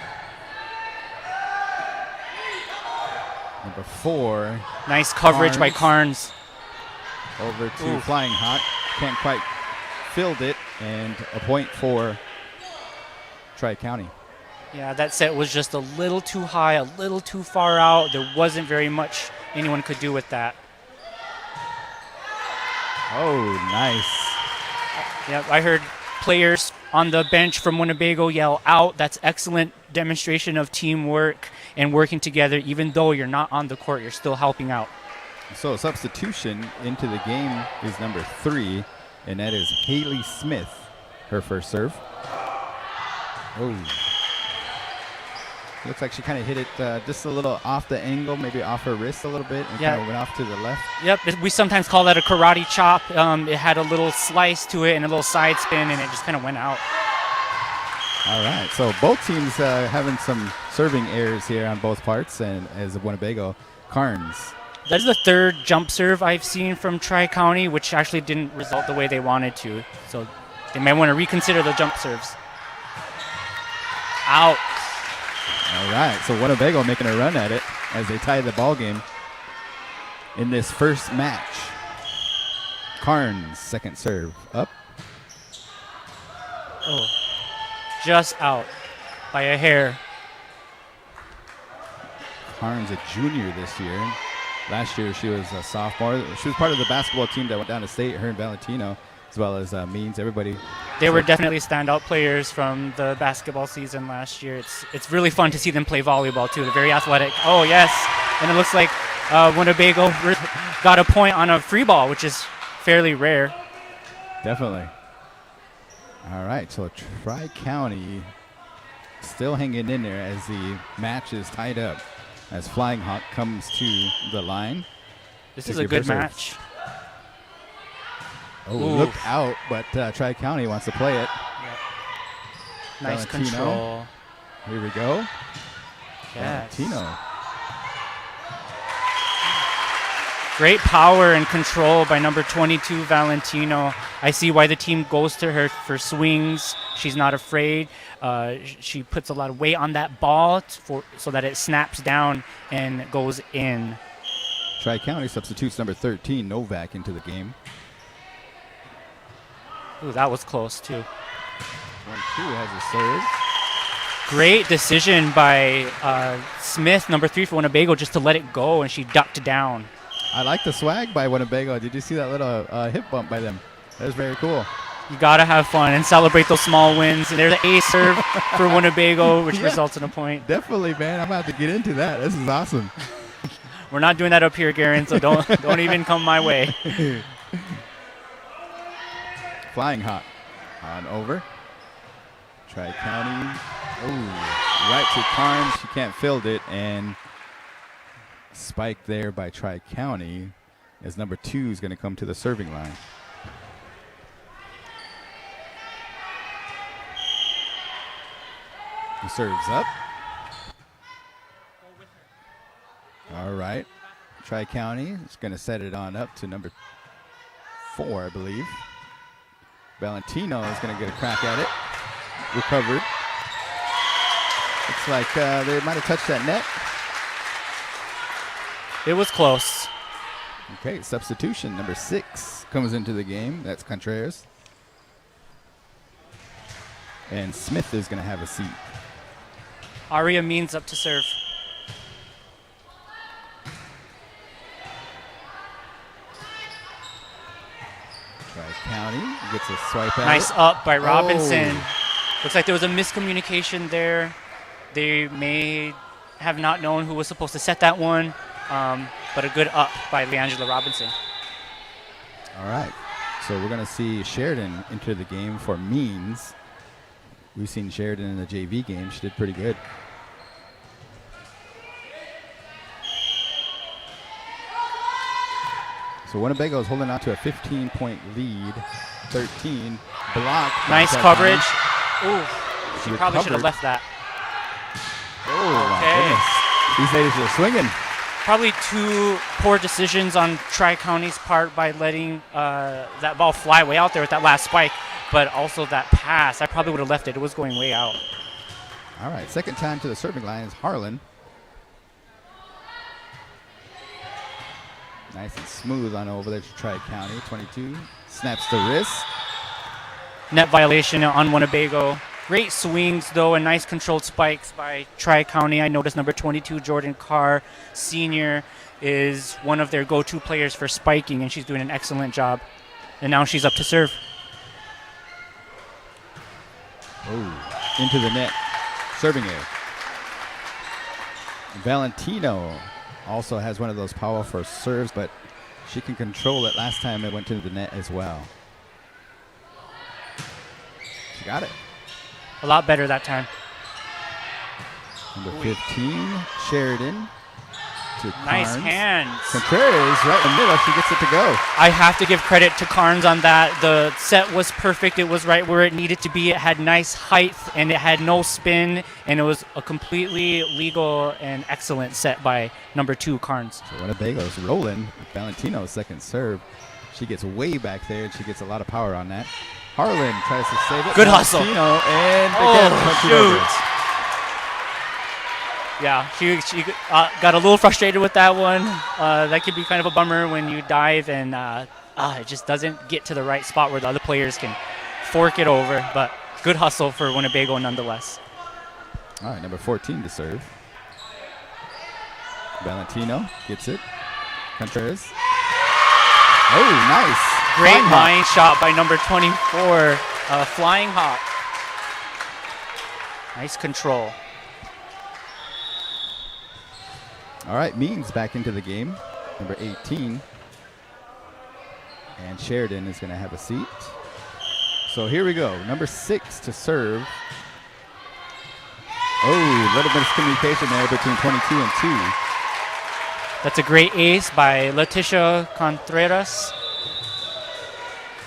Number 4. Nice coverage by Carnes. Over to Flying Hawk. Can't quite filled it, and a point for Tri-County. Yeah, that set was just a little too high, a little too far out. There wasn't very much anyone could do with that. Oh, nice. Yeah, I heard players on the bench from Winnebago yell out. That's excellent demonstration of teamwork and working together. Even though you're not on the court, you're still helping out. So substitution into the game is number 3, and that is Haley Smith, her first serve. Oh. Looks like she kind of hit it just a little off the angle, maybe off her wrist a little bit, and kind of went off to the left. Yep, we sometimes call that a karate chop. It had a little slice to it and a little side spin, and it just kind of went out. All right, so both teams having some serving errors here on both parts, and as a Winnebago, Carnes. That's the third jump serve I've seen from Tri-County, which actually didn't result the way they wanted to. So they might want to reconsider the jump serves. Out. All right, so Winnebago making a run at it as they tie the ball game in this first match. Carnes, second serve, up. Oh, just out by a hair. Carnes, a junior this year. Last year she was a sophomore. She was part of the basketball team that went down to state, her and Valentino, as well as Means, everybody. They were definitely standout players from the basketball season last year. It's really fun to see them play volleyball, too. They're very athletic. Oh, yes. And it looks like Winnebago got a point on a free ball, which is fairly rare. Definitely. All right, so Tri-County still hanging in there as the match is tied up. As Flying Hawk comes to the line. This is a good match. Oh, look out, but Tri-County wants to play it. Yep. Nice Valentino. control. Here we go. Yes. Valentino. Great power and control by number 22, Valentino. I see why the team goes to her for swings. She's not afraid. She puts a lot of weight on that ball so that it snaps down and goes in. Tri-County substitutes number 13, Novak, into the game. Ooh, that was close, too. 1-2 has a serve. Great decision by Smith, number 3 for Winnebago, just to let it go, and she ducked down. I like the swag by Winnebago. Did you see that little hip bump by them? That was very cool. You got to have fun and celebrate those small wins. And there's the ace serve for Winnebago, which results in a point. Definitely, man. I'm about to get into that. This is awesome. We're not doing that up here, Garen, so don't even come my way. Flying Hawk on over. Tri-County. Oh, right to Carnes. She can't field it, and spike there by Tri-County as number 2 is going to come to the serving line. He serves up. All right. Tri-County is going to set it on up to number 4, I believe. Valentino is going to get a crack at it. Recovered. Looks like they might have touched that net. It was close. Okay, substitution number 6 comes into the game. That's Contreras. And Smith is going to have a seat. Aria Means up to serve. Tri-County gets a swipe at Nice it. up by Robinson. Oh. Looks like there was a miscommunication there. They may have not known who was supposed to set that one, but a good up by LeAngela Robinson. All right. So we're going to see Sheridan enter the game for Means. We've seen Sheridan in the JV game. She did pretty good. So Winnebago is holding on to a 15-point lead. 13. Block. Nice coverage. Ooh, she probably should have recovered. left that. Oh, Okay. my goodness. These ladies are swinging. Probably 2 poor decisions on Tri-County's part by letting that ball fly way out there with that last spike, but also that pass. I probably would have left it. It was going way out. All right. Second time to the serving line is Harlan. Nice and smooth on over there to Tri-County. 22. Snaps the wrist. Net violation on Winnebago. Great swings, though, and nice controlled spikes by Tri-County. I noticed number 22, Jordan Carr, senior, is one of their go-to players for spiking, and she's doing an excellent job. And now she's up to serve. Oh, into the net. Serving air. Valentino also has one of those powerful serves, but she can control it. Last time it went to the net as well. She got it. A lot better that time. Number 15, Sheridan. To Nice Carnes. hands. Contreras right in the middle. She gets it to go. I have to give credit to Carnes on that. The set was perfect. It was right where it needed to be. It had nice height, and it had no spin, and it was a completely legal and excellent set by number 2, Carnes. So Winnebago's rolling. Valentino's second serve. She gets way back there, and she gets a lot of power on that. Harlan tries to save it. Good hustle. Valentino, and again, punch it over. Yeah, she got a little frustrated with that one. That could be kind of a bummer when you dive and it just doesn't get to the right spot where the other players can fork it over. But good hustle for Winnebago nonetheless. All right, number 14 to serve. Valentino gets it. Contreras. Oh, nice. Great Flying line shot by number 24, Flying Hawk. Nice control. All right, Means back into the game. Number 18. And Sheridan is going to have a seat. So here we go. Number 6 to serve. Oh, a little bit of communication there between 22 and 2. That's a great ace by Leticia Contreras,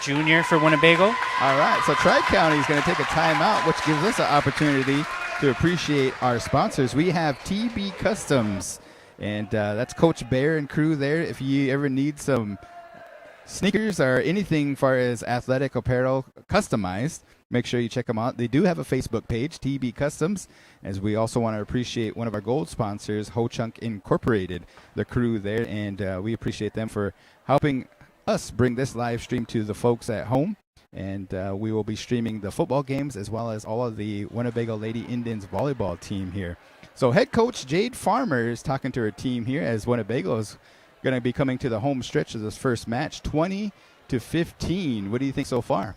junior for Winnebago. All right, so Tri-County is going to take a timeout, which gives us an opportunity to appreciate our sponsors. We have TB Customs, and that's Coach Bear and crew there. If you ever need some sneakers or anything far as athletic apparel customized, make sure you check them out. They do have a Facebook page, TB Customs, as we also want to appreciate one of our gold sponsors, Ho Chunk Incorporated, the crew there, and we appreciate them for helping us bring this live stream to the folks at home. And we will be streaming the football games as well as all of the Winnebago Lady Indians volleyball team here. So head coach Jade Farmer is talking to her team here as Winnebago is going to be coming to the home stretch of this first match, 20-15. What do you think so far?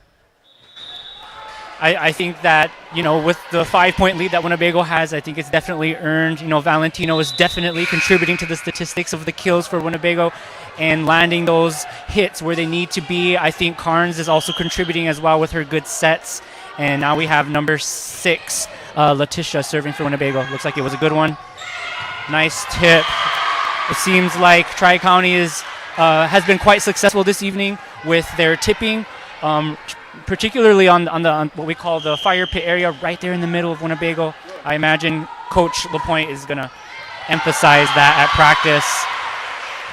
I think that, with the 5-point lead that Winnebago has, I think it's definitely earned. Valentino is definitely contributing to the statistics of the kills for Winnebago and landing those hits where they need to be. I think Carnes is also contributing as well with her good sets. And now we have number 6, Leticia, serving for Winnebago. Looks like it was a good one. Nice tip. It seems like Tri-County has been quite successful this evening with their tipping. Particularly on what we call the fire pit area right there in the middle of Winnebago. I imagine Coach LaPointe is going to emphasize that at practice.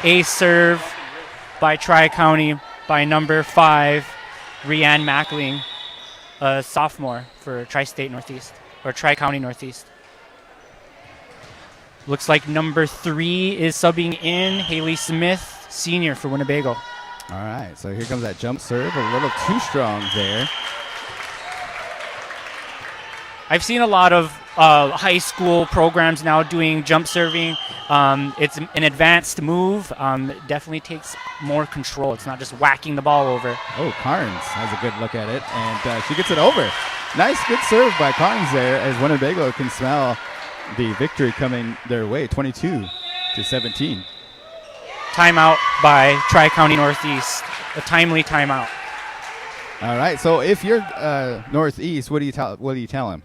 A serve by Tri-County by number 5, Rianne Mackling, a sophomore for Tri-State Northeast, or Tri-County Northeast. Looks like number 3 is subbing in, Haley Smith, senior for Winnebago. All right, so here comes that jump serve, a little too strong there. I've seen a lot of high school programs now doing jump serving. It's an advanced move. It definitely takes more control. It's not just whacking the ball over. Oh, Carnes has a good look at it, and she gets it over. Nice, good serve by Carnes there, as Winnebago can smell the victory coming their way, 22-17. Timeout by Tri-County Northeast, a timely timeout. All right, so if you're Northeast, what do you tell him?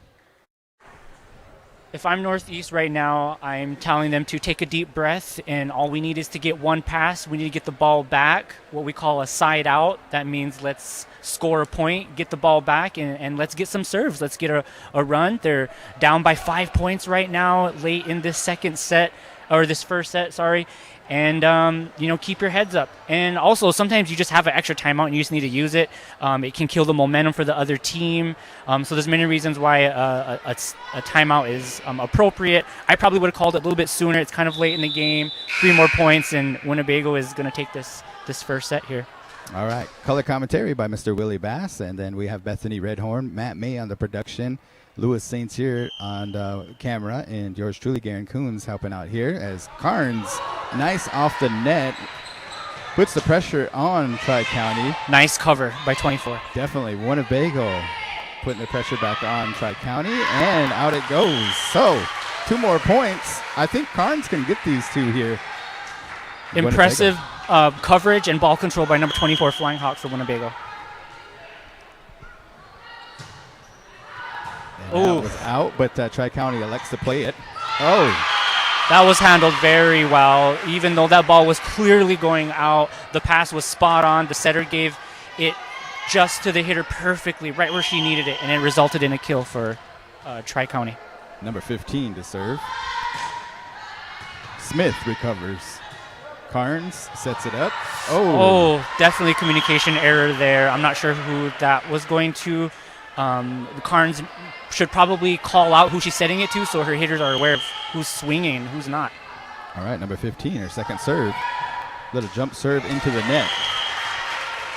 If I'm Northeast right now, I'm telling them to take a deep breath, and all we need is to get one pass. We need to get the ball back, what we call a side out. That means let's score a point, get the ball back, and let's get some serves. Let's get a run. They're down by 5 points right now late in this first set, sorry. And, keep your heads up. And also, sometimes you just have an extra timeout and you just need to use it. It can kill the momentum for the other team. So there's many reasons why a timeout is appropriate. I probably would have called it a little bit sooner. It's kind of late in the game. 3 more points, and Winnebago is going to take this first set here. All right. Color commentary by Mr. Willie Bass. And then we have Bethany Redhorn, Matt May on the production, Louis Saints here on the camera, and yours truly, Garen Coons, helping out here as Carnes, nice off the net, puts the pressure on Tri-County. Nice cover by 24. Definitely. Winnebago putting the pressure back on Tri-County, and out it goes. So 2 more points. I think Carnes can get these 2 here. Impressive coverage and ball control by number 24, Flying Hawk for Winnebago. That was out, but Tri-County elects to play it. Oh. That was handled very well. Even though that ball was clearly going out, the pass was spot on. The setter gave it just to the hitter perfectly, right where she needed it, and it resulted in a kill for Tri-County. Number 15 to serve. Smith recovers. Carnes sets it up. Oh, definitely communication error there. I'm not sure who that was going to. Carnes should probably call out who she's setting it to so her hitters are aware of who's swinging and who's not. All right, number 15, her second serve. Little jump serve into the net.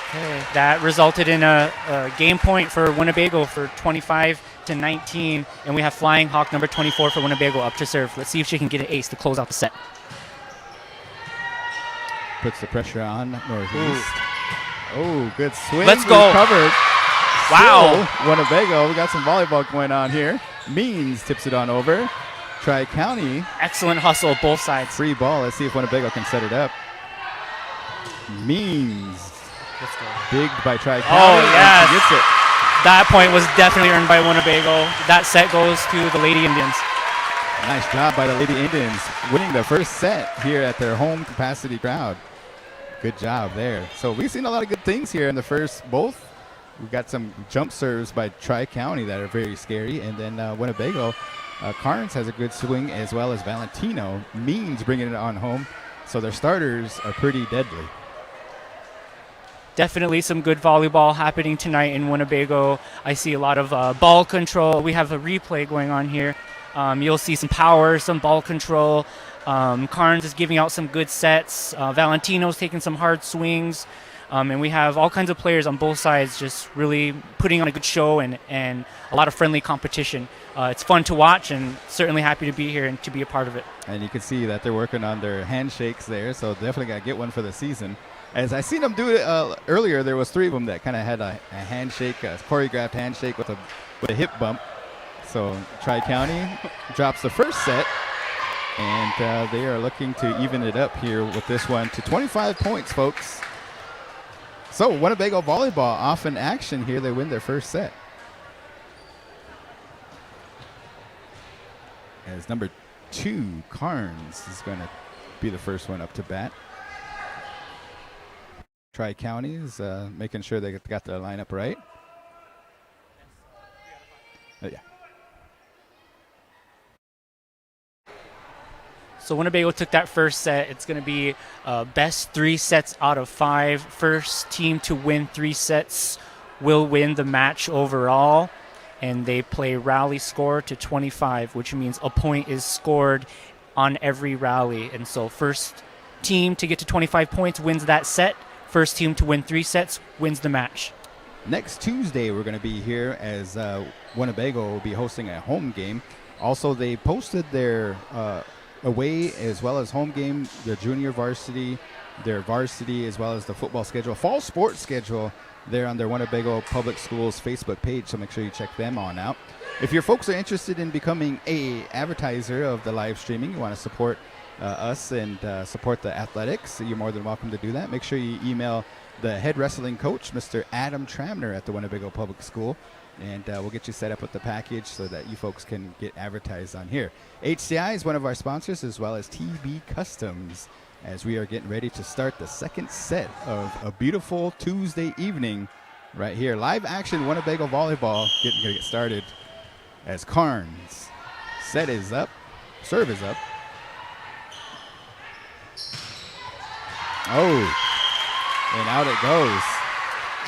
Okay. That resulted in a game point for Winnebago for 25-19, and we have Flying Hawk number 24 for Winnebago up to serve. Let's see if she can get an ace to close out the set. Puts the pressure on Northeast. Oh, good swing. Let's go. Recovered. Wow. Still, Winnebago, we got some volleyball going on here. Means tips it on over. Tri-County. Excellent hustle, both sides. Free ball. Let's see if Winnebago can set it up. Means. Let's go. Bigged by Tri-County. Oh, yes. Gets it. That point was definitely earned by Winnebago. That set goes to the Lady Indians. Nice job by the Lady Indians, winning the first set here at their home capacity crowd. Good job there. So we've seen a lot of good things here in the first both. We've got some jump serves by Tri-County that are very scary. And then Winnebago, Carnes has a good swing, as well as Valentino. Means bringing it on home. So their starters are pretty deadly. Definitely some good volleyball happening tonight in Winnebago. I see a lot of ball control. We have a replay going on here. You'll see some power, some ball control. Carnes is giving out some good sets. Valentino's taking some hard swings. And we have all kinds of players on both sides just really putting on a good show and a lot of friendly competition. It's fun to watch, and certainly happy to be here and to be a part of it. And you can see that they're working on their handshakes there, so definitely got to get one for the season. As I seen them do it earlier, there was 3 of them that kind of had a handshake, a choreographed handshake with a hip bump. So Tri-County drops the first set, and they are looking to even it up here with this one to 25 points, folks. So Winnebago volleyball off in action here. They win their first set. As number 2, Carnes, is going to be the first one up to bat. Tri-County is making sure they got their lineup right. Oh, yeah. So Winnebago took that first set. It's going to be best 3 sets out of 5. First team to win 3 sets will win the match overall. And they play rally score to 25, which means a point is scored on every rally. And so first team to get to 25 points wins that set. First team to win 3 sets wins the match. Next Tuesday, we're going to be here as Winnebago will be hosting a home game. Also, they posted their away as well as home game, their junior varsity, their varsity, as well as the football schedule, fall sports schedule there on their Winnebago Public Schools Facebook page, so make sure you check them on out. If your folks are interested in becoming a advertiser of the live streaming, you want to support us and support the athletics, you're more than welcome to do that. Make sure you email the head wrestling coach, Mr. Adam Tramner at the Winnebago Public School, and we'll get you set up with the package so that you folks can get advertised on here. HCI is one of our sponsors, as well as TB Customs, as we are getting ready to start the second set of a beautiful Tuesday evening right here. Live action Winnebago Volleyball going to get started as Carnes. Set is up. Serve is up. Oh, and out it goes.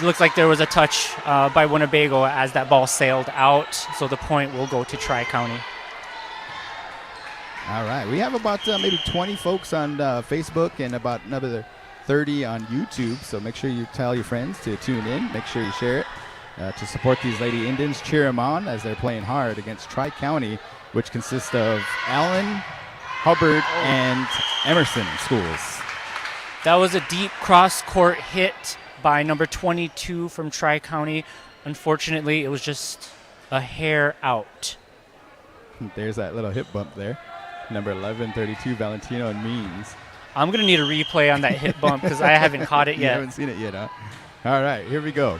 It looks like there was a touch by Winnebago as that ball sailed out, so the point will go to Tri-County. All right. We have about maybe 20 folks on Facebook and about another 30 on YouTube, so make sure you tell your friends to tune in. Make sure you share it to support these Lady Indians. Cheer them on as they're playing hard against Tri-County, which consists of Allen, Hubbard, and Emerson schools. That was a deep cross-court hit by number 22 from Tri-County. Unfortunately, it was just a hair out. There's that little hip bump there. Number 11, 32, Valentino and Means. I'm going to need a replay on that hip bump because I haven't caught it yet. You haven't seen it yet, huh? All right, here we go.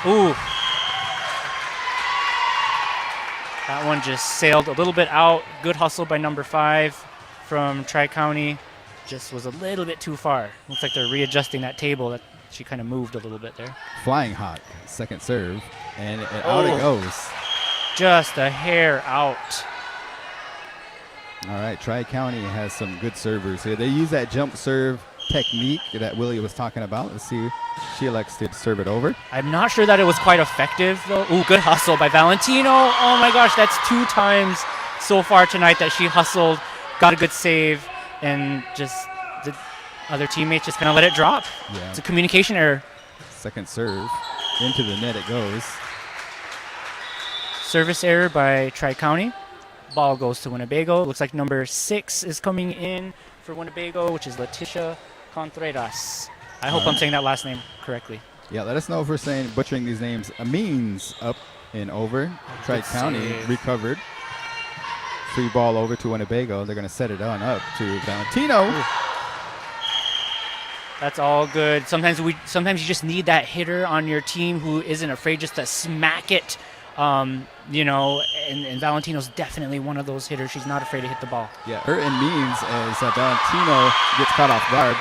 Ooh. That one just sailed a little bit out. Good hustle by number 5 from Tri-County. Just was a little bit too far. Looks like they're readjusting that table. That she kind of moved a little bit there. Flying Hawk, second serve, and out it goes. Just a hair out. All right, Tri-County has some good servers here. They use that jump serve technique that Willie was talking about. Let's see if she elects to serve it over. I'm not sure that it was quite effective, though. Ooh, good hustle by Valentino. Oh, my gosh, that's 2 times so far tonight that she hustled, got a good save, and just the other teammates just kind of let it drop. Yeah. It's a communication error. Second serve. Into the net it goes. Service error by Tri-County. Ball goes to Winnebago. Looks like number 6 is coming in for Winnebago, which is Leticia Contreras. I hope I'm saying that last name correctly. Yeah, let us know if we're butchering these names. Means up and over. Tri-County recovered. Free ball over to Winnebago. They're going to set it on up to Valentino. Ooh. That's all good. Sometimes you just need that hitter on your team who isn't afraid just to smack it. And Valentino's definitely one of those hitters. She's not afraid to hit the ball. Yeah, her and Means as Valentino gets caught off guard.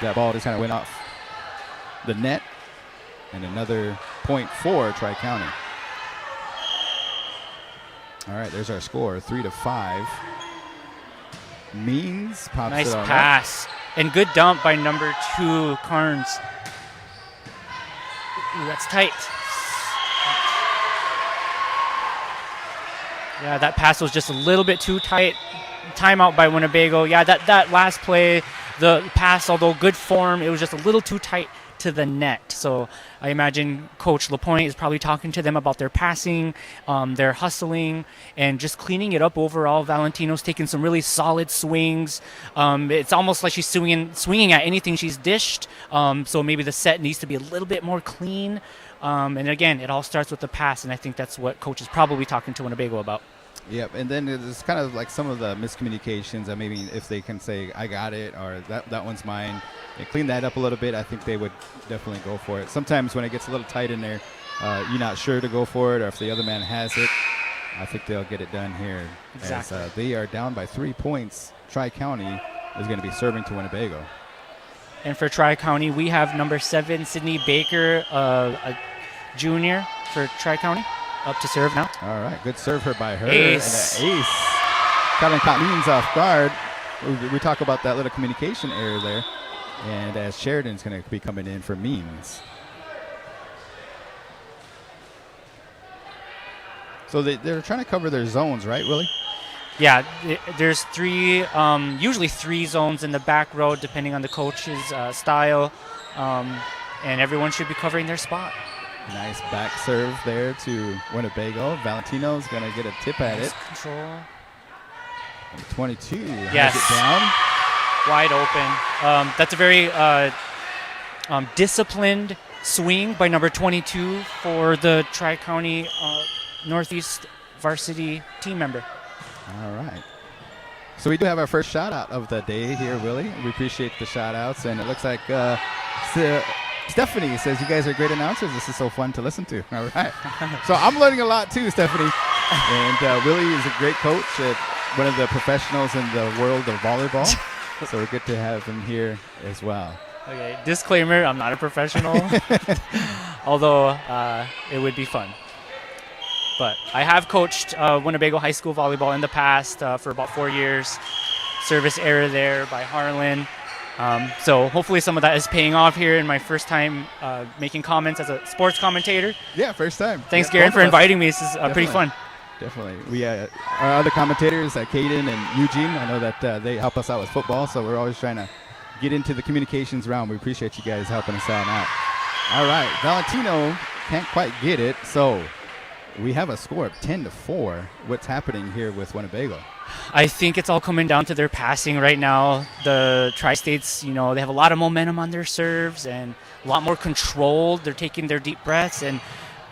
That ball just kind of went off the net. And another point for Tri-County. All right, there's our score, 3-5. Means pops nice it on pass. Up. And good dump by number 2, Carnes. Ooh, that's tight. Yeah, that pass was just a little bit too tight. Timeout by Winnebago. Yeah, that last play, the pass, although good form, it was just a little too tight to the net. So I imagine Coach Lapointe is probably talking to them about their passing, their hustling, and just cleaning it up overall. Valentino's taking some really solid swings. It's almost like she's swinging at anything she's dished. So maybe the set needs to be a little bit more clean. And again, it all starts with the pass, and I think that's what Coach is probably talking to Winnebago about. Yep, and then it's kind of like some of the miscommunications that maybe if they can say, I got it, or that one's mine, and clean that up a little bit, I think they would definitely go for it. Sometimes when it gets a little tight in there, you're not sure to go for it, or if the other man has it, I think they'll get it done here. Exactly. As they are down by 3 points, Tri-County is going to be serving to Winnebago. And for Tri-County, we have number 7, Sydney Baker, a junior for Tri-County, up to serve now. All right, good serve by her. Ace. And an ace. Caught Means off guard. We talk about that little communication error there. And as Sheridan's going to be coming in for Means. So they're trying to cover their zones, right, Willie? Yeah, there's usually three zones in the back row, depending on the coach's style, and everyone should be covering their spot. Nice back serve there to Winnebago. Valentino's going to get a tip at it. Control. And 22 yes. has it down. Wide open. That's a very disciplined swing by number 22 for the Tri-County Northeast varsity team member. All right. So we do have our first shout out of the day here, Willie. We appreciate the shout outs. And it looks like Stephanie says, you guys are great announcers. This is so fun to listen to. All right. So I'm learning a lot too, Stephanie. And Willie is a great coach at one of the professionals in the world of volleyball. So we're good to have him here as well. Okay, disclaimer, I'm not a professional, although it would be fun. But I have coached Winnebago High School volleyball in the past for about 4 years. Service era there by Harlan. So hopefully some of that is paying off here in my first time making comments as a sports commentator. Yeah, first time. Thanks, yeah, Garen, for inviting me. This is pretty fun. Definitely. We our other commentators, Caden and Eugene, I know that they help us out with football, so we're always trying to get into the communications realm. We appreciate you guys helping us out. All right, Valentino can't quite get it, so we have a score of 10-4. What's happening here with Winnebago? I think it's all coming down to their passing right now. The Tri-States, they have a lot of momentum on their serves and a lot more controlled. They're taking their deep breaths, and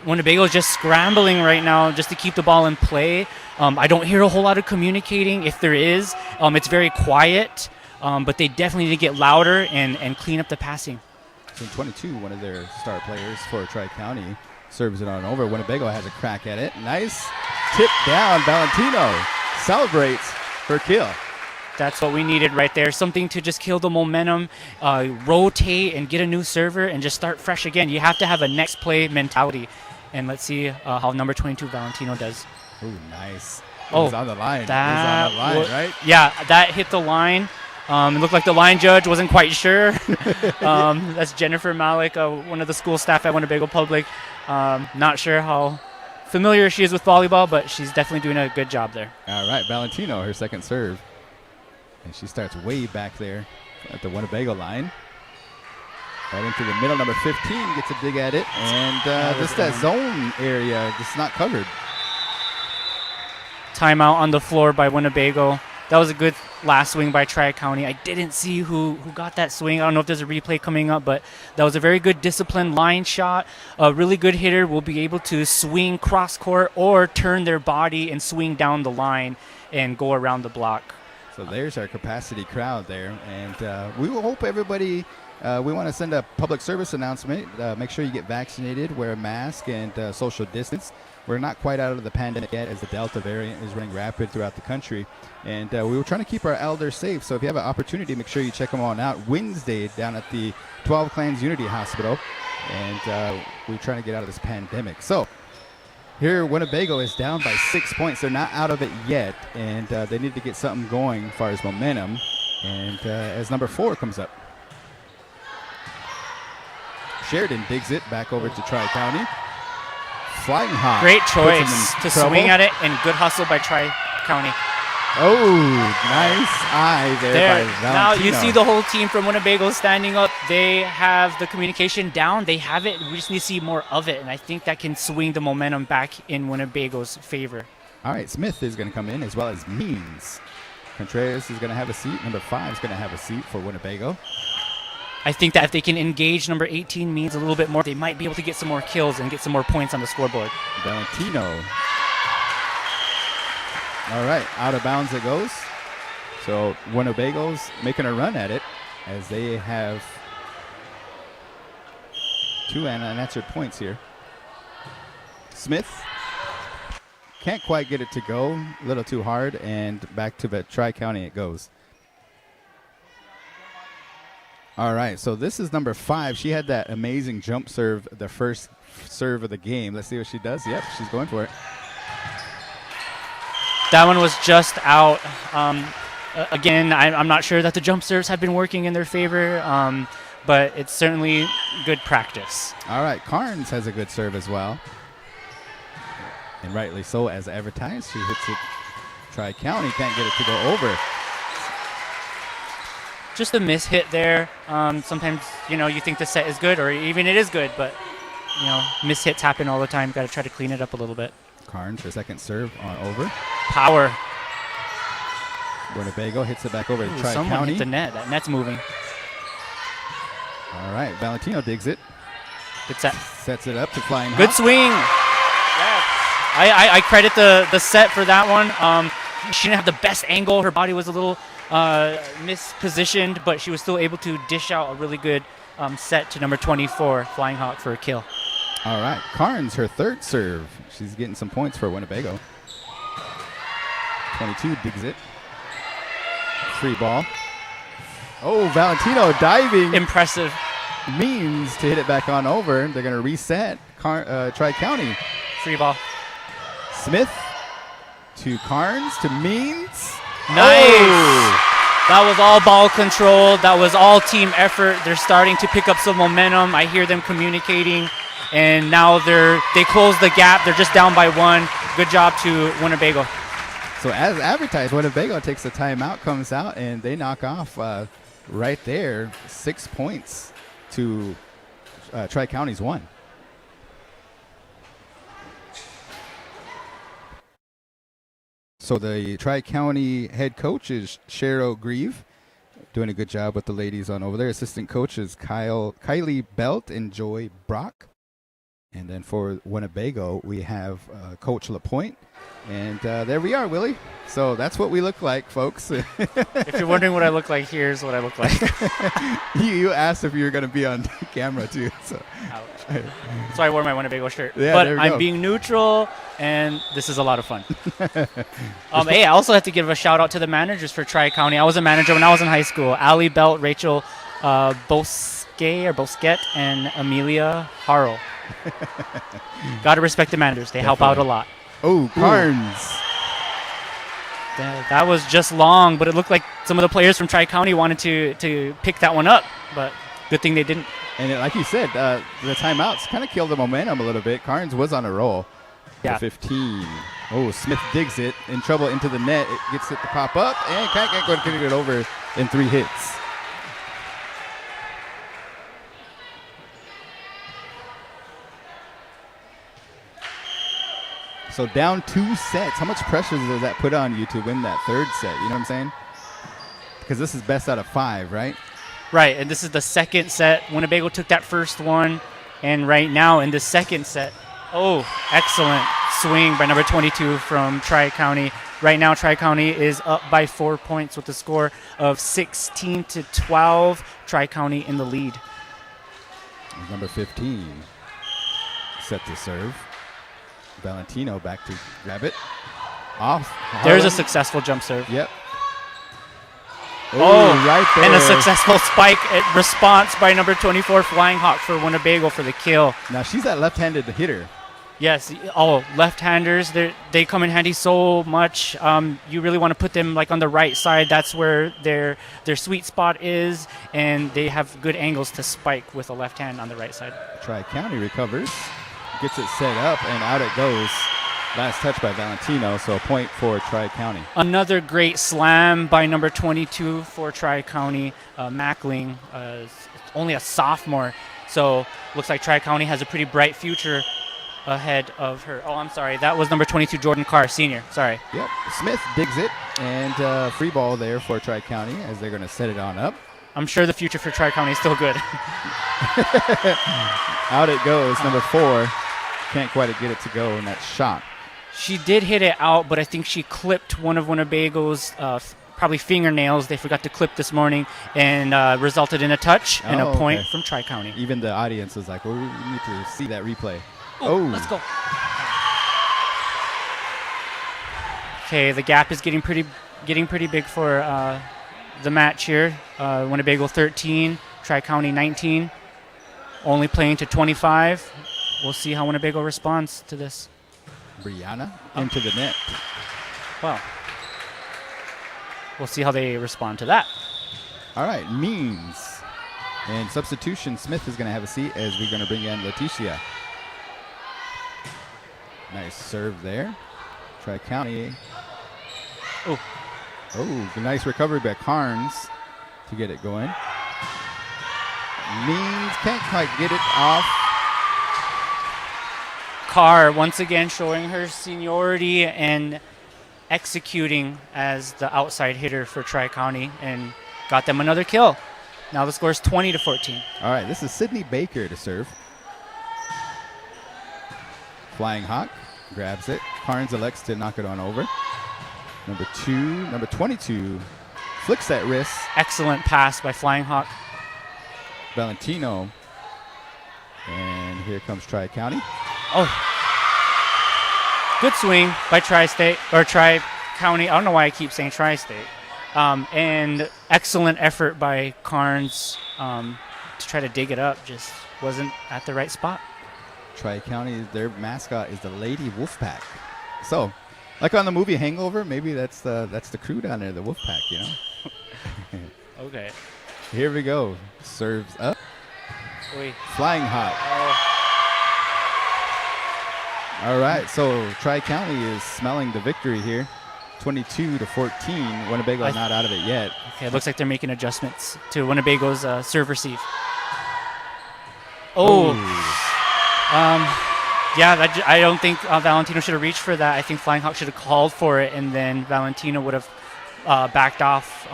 Winnebago is just scrambling right now just to keep the ball in play. I don't hear a whole lot of communicating. If there is, it's very quiet, but they definitely need to get louder and clean up the passing. So 22, one of their star players for Tri-County, serves it on over. Winnebago has a crack at it. Nice tip down. Valentino celebrates her kill. That's what we needed right there. Something to just kill the momentum, rotate and get a new server and just start fresh again. You have to have a next play mentality. And let's see how number 22 Valentino does. Oh, nice. It was on the line. That it was on the line, right? Yeah, that hit the line. It looked like the line judge wasn't quite sure. That's Jennifer Malik, one of the school staff at Winnebago Public. Not sure how familiar she is with volleyball, but she's definitely doing a good job there. All right, Valentino, her second serve. And she starts way back there at the Winnebago line. Right into the middle, number 15 gets a dig at it. And just that zone area just not covered. Timeout on the floor by Winnebago. That was a good last swing by Tri-County. I didn't see who got that swing. I don't know if there's a replay coming up, but that was a very good disciplined line shot. A really good hitter will be able to swing cross court or turn their body and swing down the line and go around the block. So there's our capacity crowd there. And we will hope everybody, we want to send a public service announcement. Make sure you get vaccinated, wear a mask, and social distance. We're not quite out of the pandemic yet, as the Delta variant is running rapid throughout the country. And we were trying to keep our elders safe. So if you have an opportunity, make sure you check them on out. Wednesday down at the 12 Clans Unity Hospital. And we're trying to get out of this pandemic. So here, Winnebago is down by 6 points. They're not out of it yet. And they need to get something going as far as momentum. And as number 4 comes up, Sheridan digs it back over to Tri-County. Flying high. Great choice to swing at it, and good hustle by Tri-County. Oh, nice eye there by Valentino. Now you see the whole team from Winnebago standing up. They have the communication down. They have it. We just need to see more of it, and I think that can swing the momentum back in Winnebago's favor. All right, Smith is going to come in, as well as Means. Contreras is going to have a seat. Number 5 is going to have a seat for Winnebago. I think that if they can engage number 18 Means a little bit more, they might be able to get some more kills and get some more points on the scoreboard. Valentino. All right, out of bounds it goes. So Winnebago's making a run at it, as they have 2 unanswered points here. Smith can't quite get it to go, a little too hard, and back to the Tri-County it goes. All right, so this is number 5. She had that amazing jump serve, the first serve of the game. Let's see what she does. Yep, she's going for it. That one was just out. Again, I'm not sure that the jump serves have been working in their favor, but it's certainly good practice. All right, Carnes has a good serve as well. And rightly so, as advertised. She hits it Tri-County can't get it to go over. Just a miss hit there. Sometimes, you think the set is good, or even it is good, but, miss hits happen all the time. Got to try to clean it up a little bit. Carnes, her second serve on over. Power. Winnebago hits it back over to Tri-County. Someone hit the net. That net's moving. All right, Valentino digs it. Good set. Sets it up to Flying Good Hawk. swing. Yes. I credit the set for that one. She didn't have the best angle. Her body was a little mispositioned, but she was still able to dish out a really good set to number 24, Flying Hawk, for a kill. All right, Carnes, her third serve. She's getting some points for Winnebago. 22 digs it. Free ball. Oh, Valentino diving. Impressive. Means to hit it back on over. They're going to reset Tri-County. Free ball. Smith to Carnes to Means. Nice. Oh. That was all ball control. That was all team effort. They're starting to pick up some momentum. I hear them communicating, and now they close the gap. They're just down by one. Good job to Winnebago. So as advertised, Winnebago takes a timeout, comes out, and they knock off right there 6 points to Tri-County's 1. So the Tri-County head coach is Cheryl Grieve, doing a good job with the ladies on over there. Assistant coach is Kylie Belt and Joy Brock. And then for Winnebago, we have Coach LaPointe. And there we are, Willie. So that's what we look like, folks. If you're wondering what I look like, here's what I look like. You asked if you were going to be on camera, too. So. Ouch. So I wore my Winnebago shirt. Yeah, but there we I'm go. being neutral, and this is a lot of fun. Hey, I also have to give a shout-out to the managers for Tri-County. I was a manager when I was in high school. Allie Belt, Rachel Bosquet, and Amelia Harrell. Got to respect the managers. They help out a lot. Oh, Carnes. That was just long, but it looked like some of the players from Tri-County wanted to pick that one up, but good thing they didn't. And like you said, the timeouts kind of killed the momentum a little bit. Carnes was on a roll. Yeah. 15. Oh, Smith digs it. In trouble into the net. It gets it to pop up, and can't get it over in 3 hits. So down 2 sets. How much pressure does that put on you to win that third set? You know what I'm saying? Because this is best out of 5, right? Right, and this is the second set. Winnebago took that first one, and right now in the second set, excellent swing by number 22 from Tri-County. Right now, Tri-County is up by 4 points with a score of 16-12. Tri-County in the lead. Number 15 set to serve. Valentino back to grab it. Off. There's a successful jump serve. Yep. Right there. And a successful spike response by number 24, Flying Hawk, for Winnebago for the kill. Now she's that left-handed hitter. Yes. Left-handers, they come in handy so much. You really want to put them like on the right side. That's where their sweet spot is, and they have good angles to spike with a left hand on the right side. Tri-County recovers, gets it set up, and out it goes. Last touch by Valentino, so a point for Tri-County. Another great slam by number 22 for Tri-County. Mackling is only a sophomore, so looks like Tri-County has a pretty bright future ahead of her. Oh, I'm sorry. That was number 22, Jordan Carr, senior. Sorry. Yep. Smith digs it, and free ball there for Tri-County as they're going to set it on up. I'm sure the future for Tri-County is still good. Out it goes, number 4. Can't quite get it to go in that shot. She did hit it out, but I think she clipped one of Winnebago's probably fingernails. They forgot to clip this morning, and resulted in a touch and a point from Tri-County. Even the audience was like, well, we need to see that replay. Let's go. Okay, the gap is getting pretty big for the match here. Winnebago 13, Tri-County 19. Only playing to 25. We'll see how Winnebago responds to this. Brianna into the net. Well, we'll see how they respond to that. All right, Means. And substitution, Smith is going to have a seat as we're going to bring in Leticia. Nice serve there. Tri-County Oh, nice recovery by Carnes to get it going. Means can't quite get it off. Carr once again showing her seniority and executing as the outside hitter for Tri-County and got them another kill. Now the score is 20-14. All right, this is Sydney Baker to serve. Flying Hawk grabs it. Carnes elects to knock it on over. Number 22 flicks that wrist. Excellent pass by Flying Hawk. Valentino. And here comes Tri-County. Oh. Good swing by Tri-State, or Tri-County. I don't know why I keep saying Tri-State. And excellent effort by Carnes to try to dig it up. Just wasn't at the right spot. Tri-County, their mascot is the Lady Wolfpack. So, like on the movie Hangover, maybe that's the crew down there, the Wolfpack, you know? Okay. Here we go. Serves up. Oy. Flying Hawk. Oh. All right, so Tri-County is smelling the victory here. 22-14. Winnebago not out of it yet. Okay, it looks like they're making adjustments to Winnebago's serve receive. Oh. Yeah, I don't think Valentino should have reached for that. I think Flying Hawk should have called for it, and then Valentino would have backed off.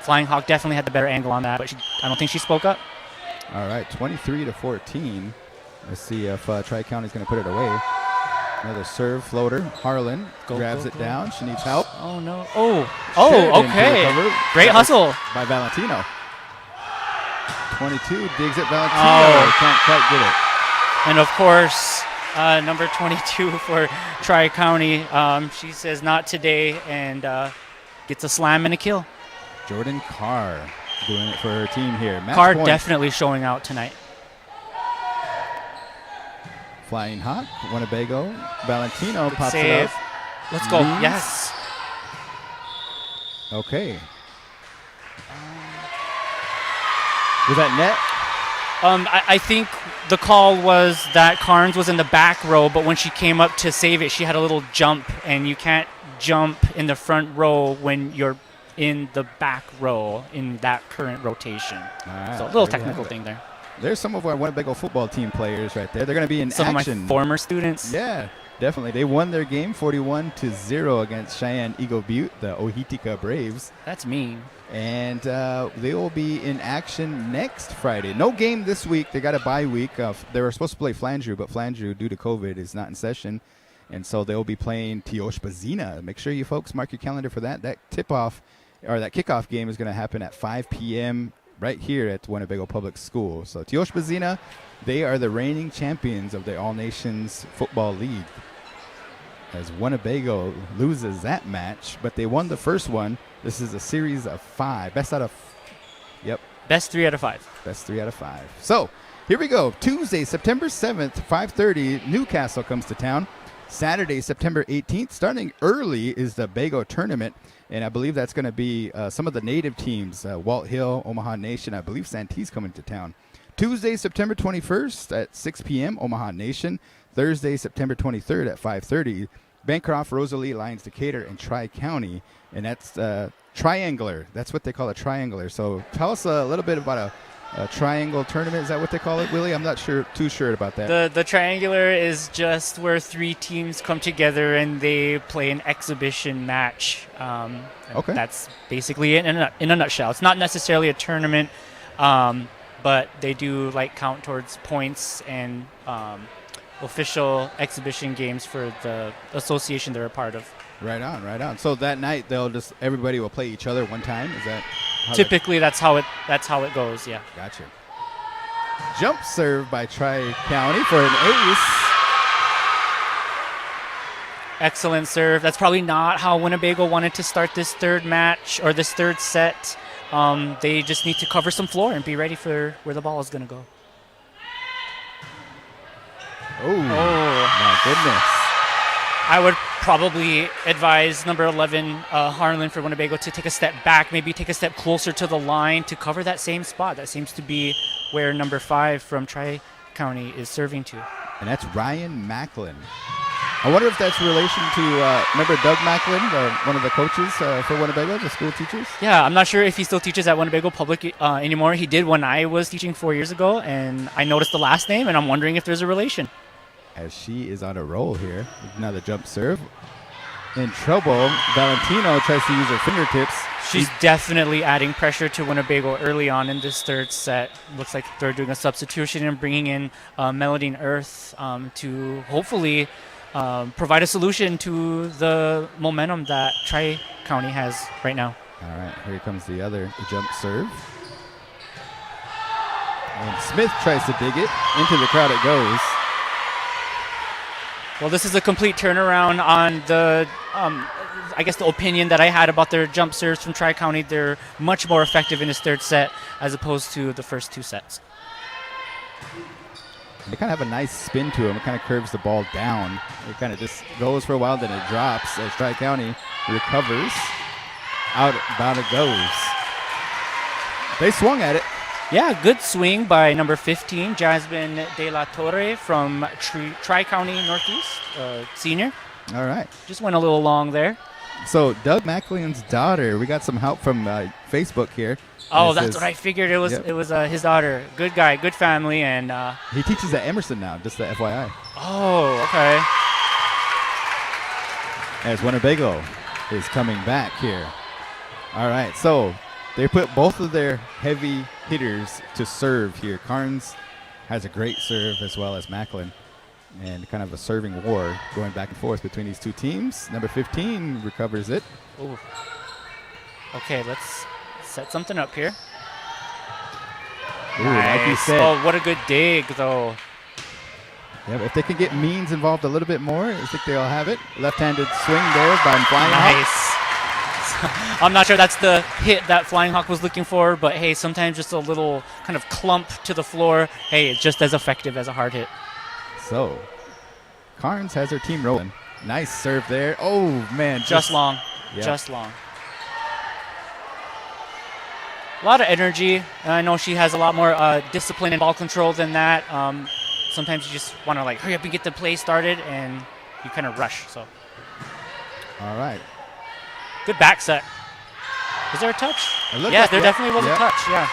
Flying Hawk definitely had the better angle on that, but I don't think she spoke up. All right, 23-14. Let's see if Tri-County is going to put it away. Another serve floater. Harlan grabs it down. She needs help. Oh, no. Okay. Great hustle by Valentino. 22 digs it. Valentino can't quite get it. And, of course, number 22 for Tri-County, she says not today and gets a slam and a kill. Jordan Carr doing it for her team here. Match Carr point. Definitely showing out tonight. Flying Hawk, Winnebago. Valentino Good pops save. it up. Let's go. Means. Yes. Okay. Was that net? I think the call was that Carnes was in the back row, but when she came up to save it, she had a little jump, and you can't jump in the front row when you're in the back row in that current rotation. Right, so a little technical thing there. There's some of our Winnebago football team players right there. They're going to be in some action. Some of my former students. Yeah, definitely. They won their game 41-0 against Cheyenne Eagle Butte, the Ohitika Braves. That's mean. And they will be in action next Friday. No game this week. They got a bye week. They were supposed to play Flandreau, but Flandreau, due to COVID, is not in session. And so they'll be playing Tioshpazina. Make sure you folks mark your calendar for that. That tip-off, or that kickoff game is going to happen at 5 p.m. right here at Winnebago Public School. So Tioshpazina, they are the reigning champions of the All Nations Football League. As Winnebago loses that match, but they won the first one. This is a series of 5. Best 3 out of 5. Best 3 out of 5. So here we go. Tuesday, September 7th, 5:30, Newcastle comes to town. Saturday, September 18th, starting early, is the Bago tournament. And I believe that's going to be some of the native teams, Walt Hill, Omaha Nation. I believe Santee's coming to town. Tuesday, September 21st at 6 p.m., Omaha Nation. Thursday, September 23rd at 5:30, Bancroft, Rosalie, Lions Decatur, and Tri-County. And that's triangular. That's what they call a triangular. So tell us a little bit about a triangle tournament. Is that what they call it, Willie? I'm not too sure about that. The triangular is just where 3 teams come together and they play an exhibition match. Okay. That's basically it in a nutshell. It's not necessarily a tournament, but they do count towards points and official exhibition games for the association they're a part of. Right on. So that night everybody will play each other one time. Is that typically that's how it goes? Yeah. Gotcha. Jump serve by Tri-County for an ace. Excellent serve. That's probably not how Winnebago wanted to start this third match or this third set. They just need to cover some floor and be ready for where the ball is going to go. Oh, my goodness. I would probably advise number 11, Harlan for Winnebago, to take a step back, maybe take a step closer to the line to cover that same spot. That seems to be where number 5 from Tri-County is serving to. And that's Ryan Macklin. I wonder if that's in relation to, remember Doug Macklin, one of the coaches for Winnebago, the school teachers? Yeah, I'm not sure if he still teaches at Winnebago Public anymore. He did when I was teaching 4 years ago, and I noticed the last name, and I'm wondering if there's a relation. As she is on a roll here. Another jump serve. In trouble. Valentino tries to use her fingertips. She's definitely adding pressure to Winnebago early on in this third set. Looks like they're doing a substitution and bringing in Melody and Earth to hopefully provide a solution to the momentum that Tri-County has right now. All right, here comes the other jump serve. And Smith tries to dig it. Into the crowd it goes. Well, this is a complete turnaround on the, I guess, the opinion that I had about their jump serves from Tri-County. They're much more effective in this third set as opposed to the first two sets. They kind of have a nice spin to them. It kind of curves the ball down. It kind of just goes for a while, then it drops as Tri-County recovers. Out it goes. They swung at it. Yeah, good swing by number 15, Jasmine De La Torre from Tri-County Northeast, senior. All right. Just went a little long there. So Doug Macklin's daughter, we got some help from Facebook here. Oh, that's what I figured. It was his daughter. Good guy, good family, and he teaches at Emerson now. Just the FYI. Oh, okay. As Winnebago is coming back here. All right, so they put both of their heavy hitters to serve here. Carnes has a great serve as well as Macklin, and kind of a serving war going back and forth between these two teams. Number 15 recovers it. Ooh. Okay, let's set something up here. Ooh, nice. like you said. Oh, what a good dig, though. Yeah, if they can get Means involved a little bit more, I think they'll have it. Left-handed swing there by Flying Hawk. I'm not sure that's the hit that Flying Hawk was looking for, but hey, sometimes just a little kind of clump to the floor, hey, it's just as effective as a hard hit. So, Carnes has her team rolling. Nice serve there. Oh, man. Just long. Yep. Just long. A lot of energy. I know she has a lot more discipline and ball control than that. Sometimes you just want to like hurry up and get the play started, and you kind of rush. So. All right. Good back set. Is there a touch? Yeah, there definitely was a touch. Yeah.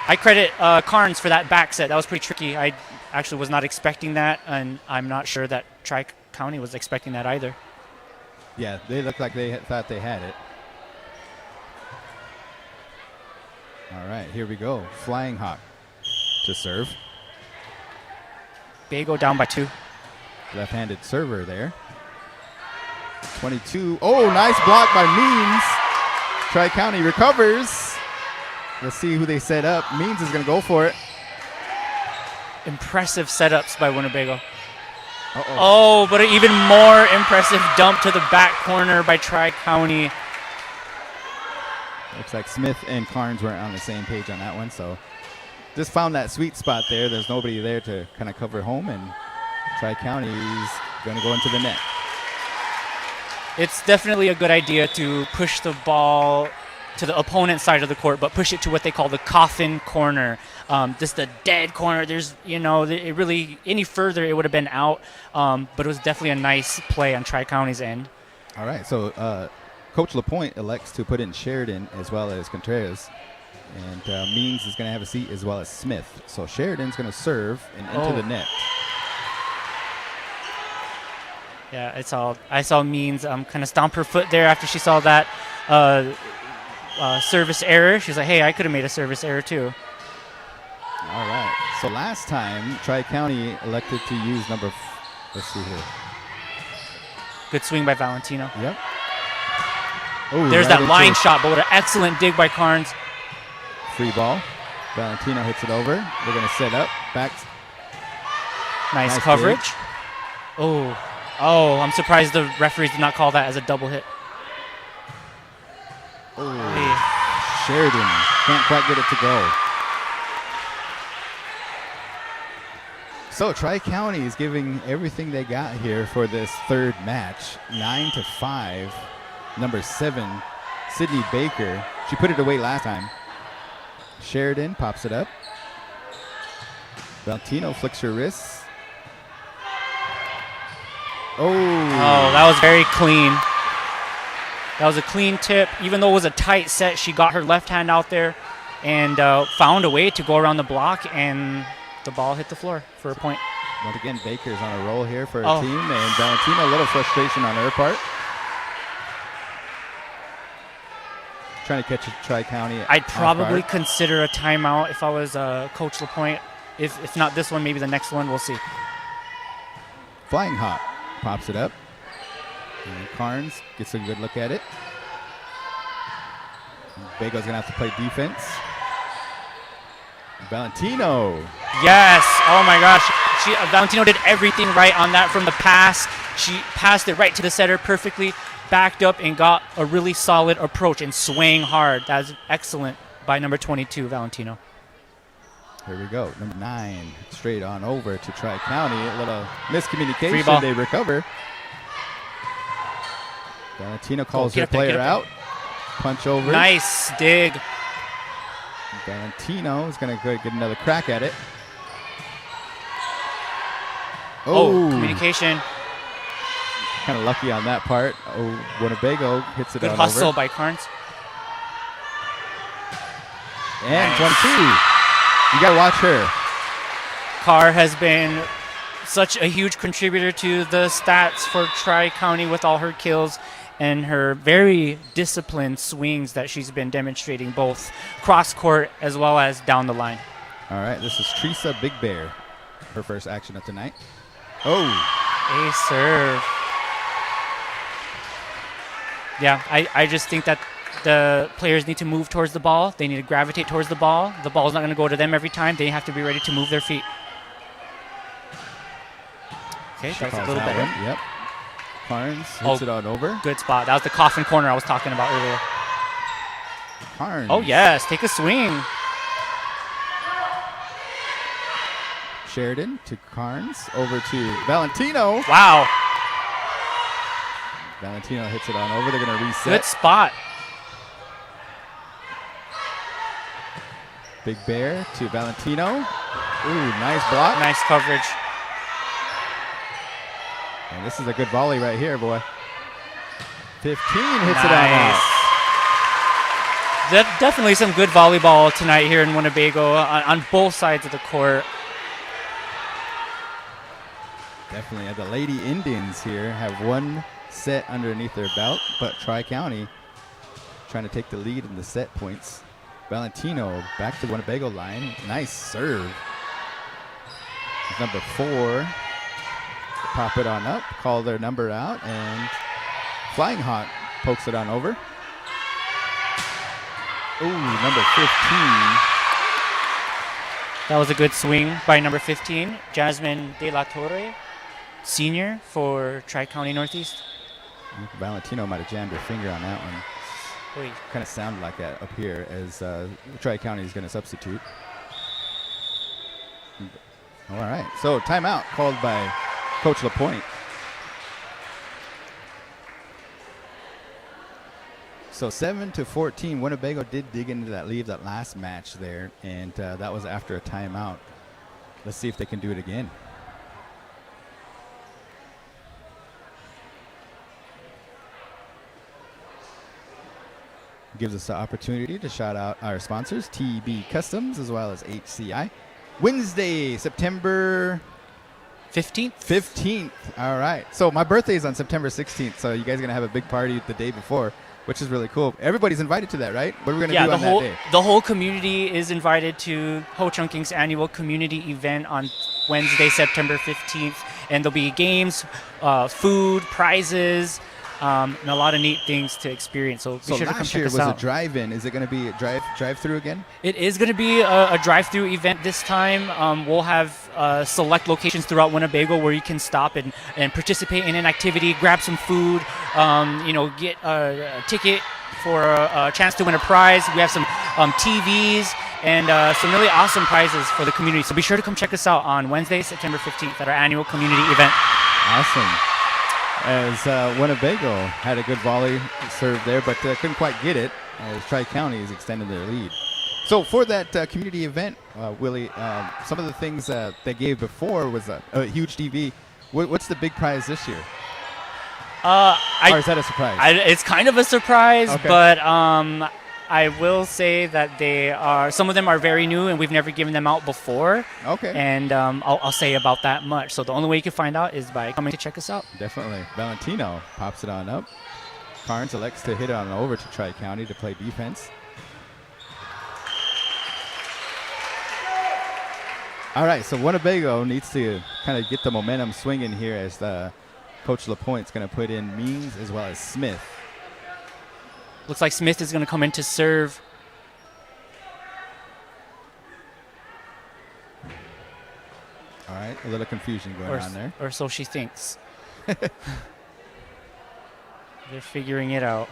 I credit Carnes for that back set. That was pretty tricky. I actually was not expecting that, and I'm not sure that Tri-County was expecting that either. Yeah, they looked like they thought they had it. All right, here we go. Flying Hawk to serve. Bago down by 2. Left-handed server there. 22. Oh, nice block by Means. Tri-County recovers. Let's see who they set up. Means is going to go for it. Impressive setups by Winnebago. Uh-oh. Oh, but an even more impressive dump to the back corner by Tri-County. Looks like Smith and Carnes weren't on the same page on that one, so just found that sweet spot there. There's nobody there to kind of cover home, and Tri-County is going to go into the net. It's definitely a good idea to push the ball to the opponent's side of the court, but push it to what they call the coffin corner. Just the dead corner. There's, it really, any further it would have been out, but it was definitely a nice play on Tri-County's end. All right, so Coach LaPointe elects to put in Sheridan as well as Contreras, and Means is going to have a seat as well as Smith. So Sheridan's going to serve and into the net. Yeah, I saw Means kind of stomp her foot there after she saw that service error. She's like, hey, I could have made a service error too. All right. So last time, Tri-County elected to use let's see here. Good swing by Valentino. Yep. Ooh, there's that line shot, but what an excellent dig by Carnes. Free ball. Valentino hits it over. They're going to set up. Back. Nice coverage. Dig. Oh, I'm surprised the referees did not call that as a double hit. Oh, Sheridan can't quite get it to go. So Tri-County is giving everything they got here for this third match. 9-5. Number 7, Sydney Baker. She put it away last time. Sheridan pops it up. Valentino flicks her wrists. Oh, that was very clean. That was a clean tip. Even though it was a tight set, she got her left hand out there and found a way to go around the block, and the ball hit the floor for a point. Once again, Baker's on a roll here for her team, and Valentina, a little frustration on her part. Trying to catch a Tri-County. I'd probably consider a timeout if I was Coach LaPointe. If not this one, maybe the next one. We'll see. Flying hop pops it up. And Carnes gets a good look at it. Bago's going to have to play defense. Valentino. Yes. Oh, my gosh. Valentino did everything right on that from the pass. She passed it right to the setter perfectly, backed up, and got a really solid approach and swaying hard. That was excellent by number 22, Valentino. Here we go. Number 9, straight on over to Tri-County. A little miscommunication. Free ball. They recover. Valentino calls her player out. Punch over. Nice dig. Valentino is going to go get another crack at it. Oh, communication. Kind of lucky on that part. Oh, Winnebago hits it Good on hustle over. by Carnes. And 22. You got to watch her. Carr has been such a huge contributor to the stats for Tri-County with all her kills and her very disciplined swings that she's been demonstrating both cross-court as well as down the line. All right, this is Teresa Big Bear. Her first action of the night. Oh. A serve. Yeah, I just think that the players need to move towards the ball. They need to gravitate towards the ball. The ball's not going to go to them every time. They have to be ready to move their feet. Okay, that's a little better. Yep. Carnes hits it on over. Good spot. That was the coffin corner I was talking about earlier. Carnes. Oh, yes. Take a swing. Sheridan to Carnes. Over to Valentino. Wow. Valentino hits it on over. They're going to reset. Good spot. Big Bear to Valentino. Ooh, nice block. Nice coverage. And this is a good volley right here, boy. 15 hits it on out. Definitely some good volleyball tonight here in Winnebago on both sides of the court. Definitely. The Lady Indians here have one set underneath their belt, but Tri-County trying to take the lead in the set points. Valentino back to the Winnebago line. Nice serve. Number 4. Pop it on up, call their number out, and Flying Hawk pokes it on over. Ooh, number 15. That was a good swing by number 15, Jasmine De La Torre, senior for Tri-County Northeast. Valentino might have jammed her finger on that one. Wait. Kind of sounded like that up here as Tri-County is going to substitute. All right, so timeout called by Coach LaPointe. So 7-14, Winnebago did dig into that lead that last match there, and that was after a timeout. Let's see if they can do it again. Gives us the opportunity to shout out our sponsors, TB Customs as well as HCI. Wednesday, September 15th. All right. So my birthday is on September 16th, so you guys are going to have a big party the day before, which is really cool. Everybody's invited to that, right? What are we going to do on that day? The whole community is invited to Ho Chunk King's annual community event on Wednesday, September 15th. And there'll be games, food, prizes, and a lot of neat things to experience. So be sure to come check us out. Last year was a drive-in. Is it going to be a drive-through again? It is going to be a drive-through event this time. We'll have select locations throughout Winnebago where you can stop and participate in an activity, grab some food, get a ticket for a chance to win a prize. We have some TVs and some really awesome prizes for the community. So be sure to come check us out on Wednesday, September 15th at our annual community event. Awesome. As Winnebago had a good volley serve there, but couldn't quite get it as Tri-County is extending their lead. So for that community event, Willie, some of the things they gave before was a huge TV. What's the big prize this year? Or is that a surprise? It's kind of a surprise, Okay. but I will say that some of them are very new and we've never given them out before. Okay. And I'll say about that much. So the only way you can find out is by coming to check us out. Definitely. Valentino pops it on up. Carnes elects to hit it on over to Tri-County to play defense. All right, so Winnebago needs to kind of get the momentum swinging here as Coach LaPointe's going to put in Means as well as Smith. Looks like Smith is going to come in to serve. All right, a little confusion going on there. Or so she thinks. They're figuring it out.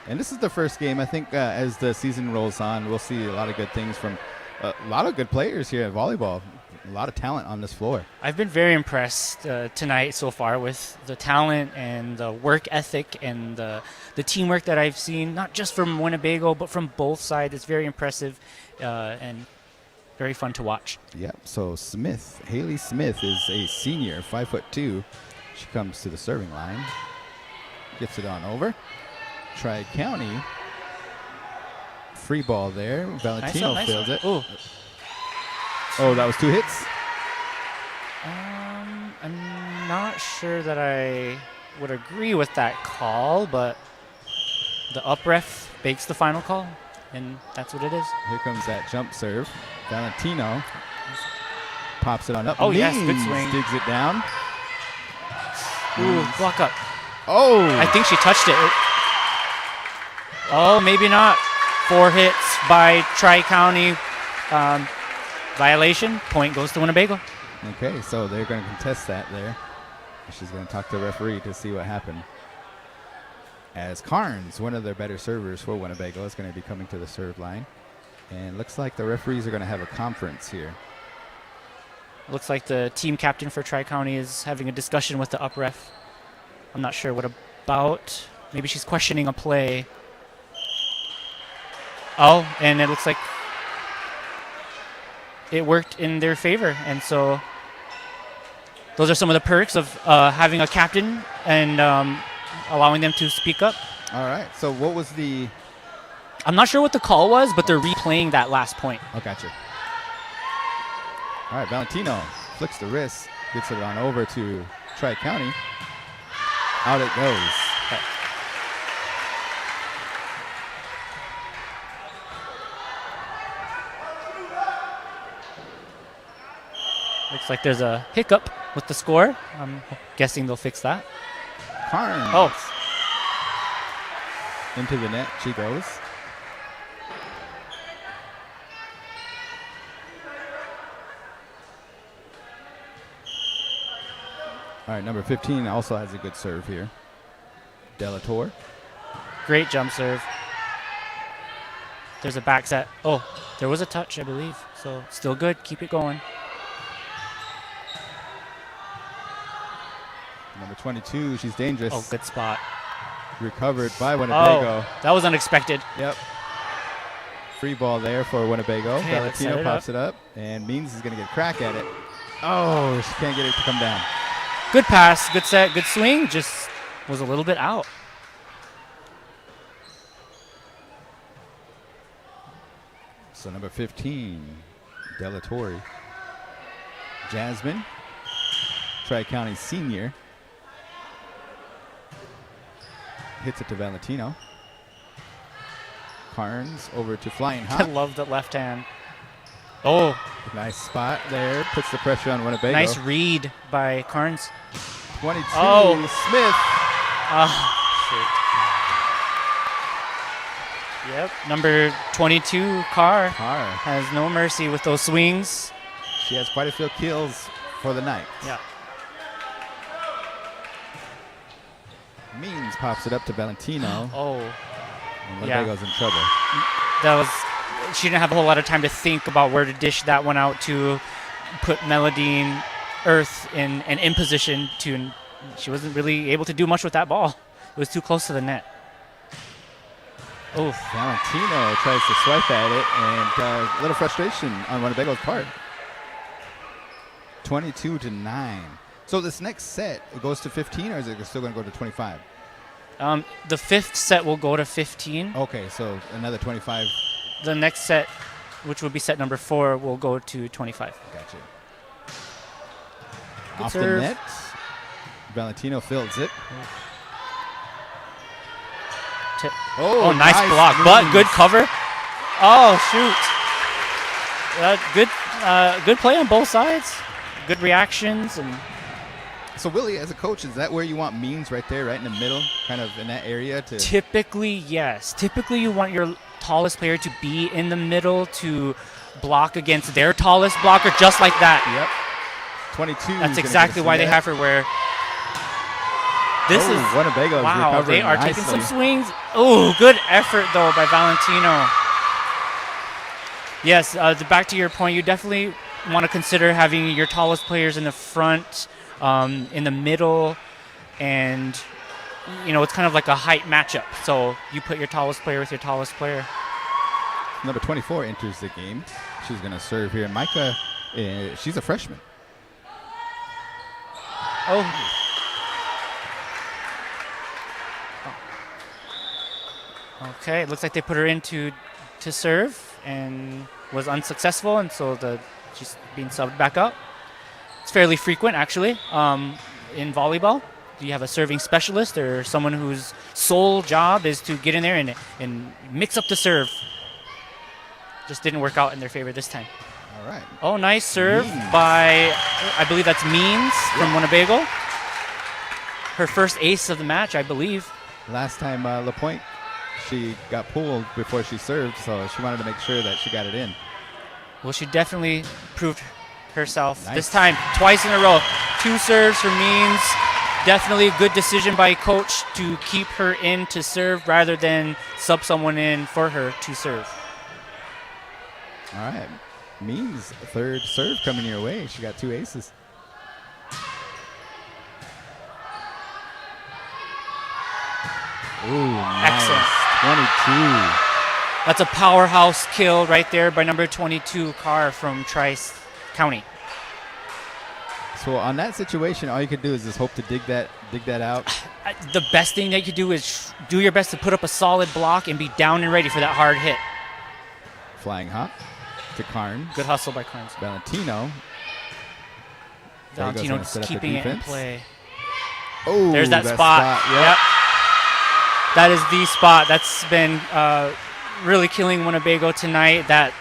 And this is the first game. I think as the season rolls on, we'll see a lot of good things from a lot of good players here at volleyball. A lot of talent on this floor. I've been very impressed tonight so far with the talent and the work ethic and the teamwork that I've seen, not just from Winnebago, but from both sides. It's very impressive and very fun to watch. Yep, so Haley Smith is a senior, 5'2". She comes to the serving line. Gets it on over. Tri-County. Free ball there. Valentino fills it. Ooh. Oh, that was 2 hits? I'm not sure that I would agree with that call, but the up ref makes the final call, and that's what it is. Here comes that jump serve. Valentino pops it on up. Oh, yes, good swing. Digs it down. Ooh, block up. Oh! I think she touched it. Oh, maybe not. 4 hits by Tri-County. Violation. Point goes to Winnebago. Okay, so they're going to contest that there. She's going to talk to the referee to see what happened. As Carnes, one of their better servers for Winnebago, is going to be coming to the serve line. And looks like the referees are going to have a conference here. Looks like the team captain for Tri-County is having a discussion with the up ref. I'm not sure what about. Maybe she's questioning a play. Oh, and it looks like it worked in their favor. And so those are some of the perks of having a captain and allowing them to speak up. All right, so what was the... I'm not sure what the call was, but they're replaying that last point. Oh, gotcha. All right, Valentino flicks the wrist, gets it on over to Tri-County. Out it goes. Okay. Looks like there's a hiccup with the score. I'm guessing they'll fix that. Carnes. Oh. Into the net she goes. All right, number 15 also has a good serve here. Delator. Great jump serve. There's a back set. Oh, there was a touch, I believe. So still good. Keep it going. Number 22, she's dangerous. Oh, good spot. Recovered by Winnebago. Oh, that was unexpected. Yep. Free ball there for Winnebago. Okay, Valentino pops it up, and Means is going to get a crack at it. Oh, she can't get it to come down. Good pass, good set, good swing. Just was a little bit out. So number 15, Delatorre. Jasmine, Tri-County senior. Hits it to Valentino. Carnes over to Flying I Hot. love the left hand. Oh, Nice spot there. Puts the pressure on Winnebago. nice read by Carnes. 22, Oh. Smith. Shoot. Yep, number 22, Carr, Carr. has no mercy with those swings. She has quite a few kills for the night. Yeah. Means pops it up to Valentino. Oh, And Winnebago's in trouble. that was. She didn't have a whole lot of time to think about where to dish that one out to put Melodine Earth in position to. She wasn't really able to do much with that ball. It was too close to the net. Oh, Valentino tries to swipe at it, and a little frustration on Winnebago's part. 22-9. So this next set, it goes to 15, or is it still going to go to 25? The fifth set will go to 15. Okay, so another 25. The next set, which will be set number 4, will go to 25. Gotcha. Good Off serve. the net, Valentino fields it. Oh, nice block, but good cover. Oh, shoot. Good play on both sides. Good reactions. And so, Willie, as a coach, is that where you want Means right there, right in the middle, kind of in that area? Typically, yes. Typically, you want your tallest player to be in the middle to block against their tallest blocker, just like that. Yep. 22. That's exactly why they have her where. This is Winnebago. Wow, they are taking some swings. Oh, good effort though by Valentino. Yes, back to your point, you definitely want to consider having your tallest players in the front, in the middle, and it's kind of like a height matchup. So you put your tallest player with your tallest player. Number 24 enters the game. She's going to serve here. Micah, she's a freshman. Oh. Okay, it looks like they put her in to serve and was unsuccessful, and so she's being subbed back up. It's fairly frequent, actually, in volleyball. You have a serving specialist or someone whose sole job is to get in there and mix up the serve. Just didn't work out in their favor this time. All right. Oh, nice serve by, I believe that's Means from Winnebago. Her first ace of the match, I believe. Last time, LaPointe, she got pulled before she served, so she wanted to make sure that she got it in. Well, she definitely proved herself this time, twice in a row. 2 serves for Means. Definitely a good decision by coach to keep her in to serve rather than sub someone in for her to serve. All right. Means third serve coming your way. She got 2 aces. Ooh, nice. Excellent. 22. That's a powerhouse kill right there by number 22, Carr from Trice County. So on that situation, all you could do is just hope to dig that out. The best thing that you could do is do your best to put up a solid block and be down and ready for that hard hit. Flying hop to Carnes. Good hustle by Carnes. Valentino just keeping it in play. Oh, there's that spot. Yep. That is the spot that's been really killing Winnebago tonight. That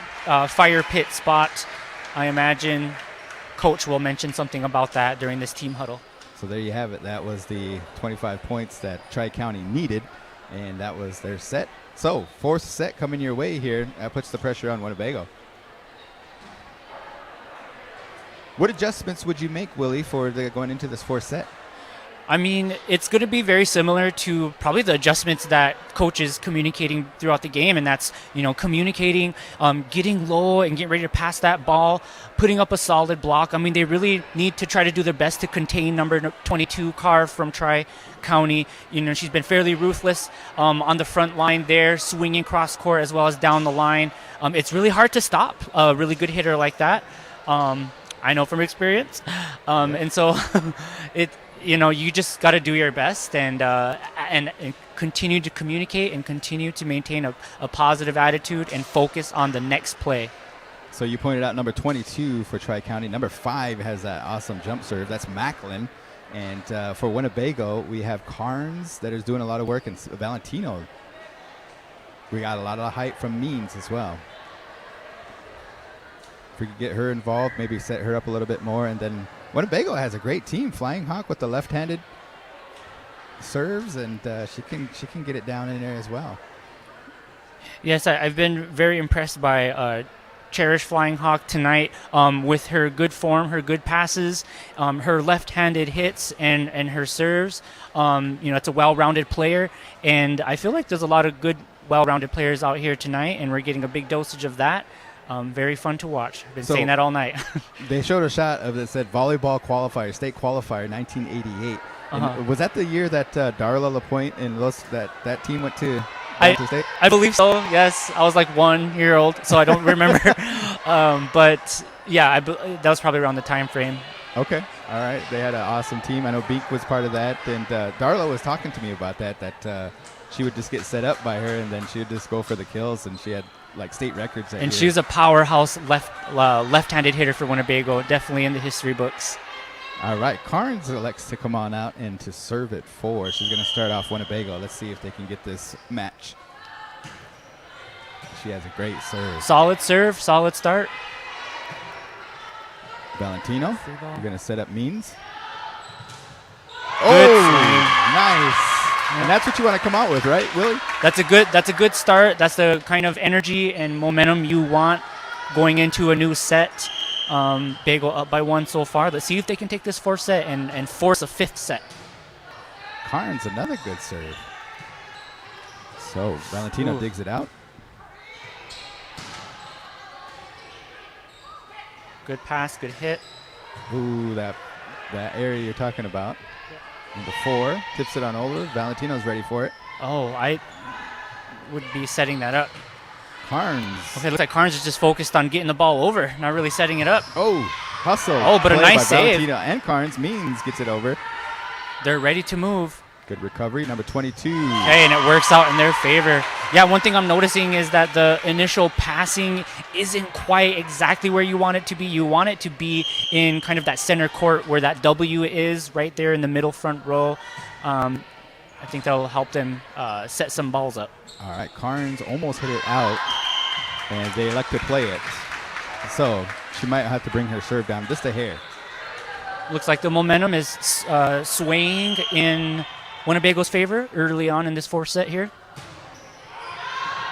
fire pit spot. I imagine coach will mention something about that during this team huddle. So there you have it. That was the 25 points that Tri-County needed, and that was their set. So 4th set coming your way here. That puts the pressure on Winnebago. What adjustments would you make, Willie, for going into this 4th set? I mean, it's going to be very similar to probably the adjustments that coach is communicating throughout the game, and that's, communicating, getting low and getting ready to pass that ball, putting up a solid block. I mean, they really need to try to do their best to contain number 22, Carr from Tri-County. She's been fairly ruthless on the front line there, swinging cross court as well as down the line. It's really hard to stop a really good hitter like that. I know from experience. And so you just got to do your best and continue to communicate and continue to maintain a positive attitude and focus on the next play. So you pointed out number 22 for Tri-County. Number 5 has that awesome jump serve. That's Macklin. And for Winnebago, we have Carnes that is doing a lot of work, and Valentino. We got a lot of height from Means as well. If we could get her involved, maybe set her up a little bit more, and then Winnebago has a great team. Flying Hawk with the left-handed serves, and she can get it down in there as well. Yes, I've been very impressed by Cherish Flying Hawk tonight with her good form, her good passes, her left-handed hits, and her serves. It's a well-rounded player, and I feel like there's a lot of good, well-rounded players out here tonight, and we're getting a big dosage of that. Very fun to watch. Been saying that all night. They showed a shot of that said volleyball qualifier, state qualifier, 1988. And was that the year that Darla LaPointe and that team went to State? I believe so. Yes, I was like 1 year old, so I don't remember. But yeah, that was probably around the time frame. Okay. All right. They had an awesome team. I know Beak was part of that. And Darla was talking to me about that she would just get set up by her, and then she would just go for the kills, and she had like state records that And year. she was a powerhouse left-handed hitter for Winnebago, definitely in the history books. All right. Carnes elects to come on out and to serve it 4. She's going to start off Winnebago. Let's see if they can get this match. She has a great serve. Solid serve, solid start. Valentino, Free ball. you're going to set up Means. Good Oh, swing. nice. And that's what you want to come out with, right, Willie? That's a good start. That's the kind of energy and momentum you want going into a new set. Bagel up by 1 so far. Let's see if they can take this 4th set and force a 5th set. Carnes, another good serve. So Valentino Ooh. digs it out. Good pass, good hit. Ooh, that area you're talking about. Number 4 tips it on over. Valentino's ready for it. Oh, I would be setting that up. Carnes. Okay, looks like Carnes is just focused on getting the ball over, not really setting it up. Oh, hustle. Oh, but a Play nice by save. Valentino and Carnes. Means gets it over. They're ready to move. Good recovery. Number 22. Hey, and it works out in their favor. Yeah, one thing I'm noticing is that the initial passing isn't quite exactly where you want it to be. You want it to be in kind of that center court where that W is, right there in the middle front row. I think that'll help them set some balls up. All right, Carnes almost hit it out, and they elect to play it. So she might have to bring her serve down just a hair. Looks like the momentum is swaying in Winnebago's favor early on in this 4th set here.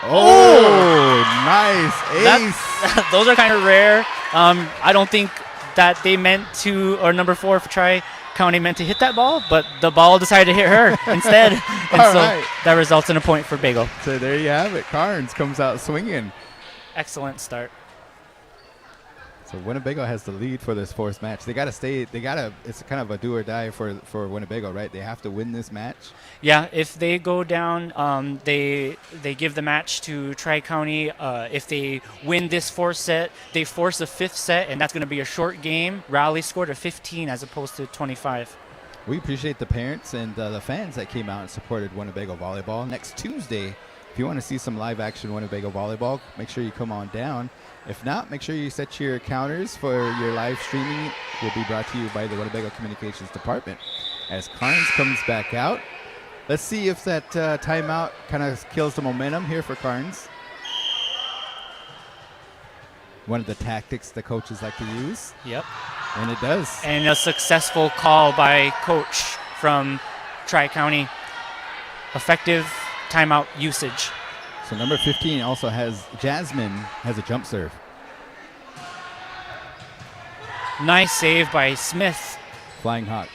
Oh, nice ace. Those are kind of rare. I don't think that they meant to, or number 4 for Tri-County meant to hit that ball, but the ball decided to hit her instead. And All so right. that results in a point for Bagel. So there you have it. Carnes comes out swinging. Excellent start. So Winnebago has the lead for this 4th match. They got to stay. It's kind of a do or die for Winnebago, right? They have to win this match. Yeah, if they go down, they give the match to Tri-County. If they win this 4th set, they force a 5th set, and that's going to be a short game. Rally score to 15 as opposed to 25. We appreciate the parents and the fans that came out and supported Winnebago Volleyball. Next Tuesday, if you want to see some live action Winnebago Volleyball, make sure you come on down. If not, make sure you set your counters for your live streaming. It will be brought to you by the Winnebago Communications Department. As Carnes comes back out, let's see if that timeout kind of kills the momentum here for Carnes. One of the tactics the coaches like to use, Yep. and it does. And a successful call by coach from Tri-County. Effective timeout usage. So number 15 also Jasmine has a jump serve. Nice save by Smith. Flying Hawk.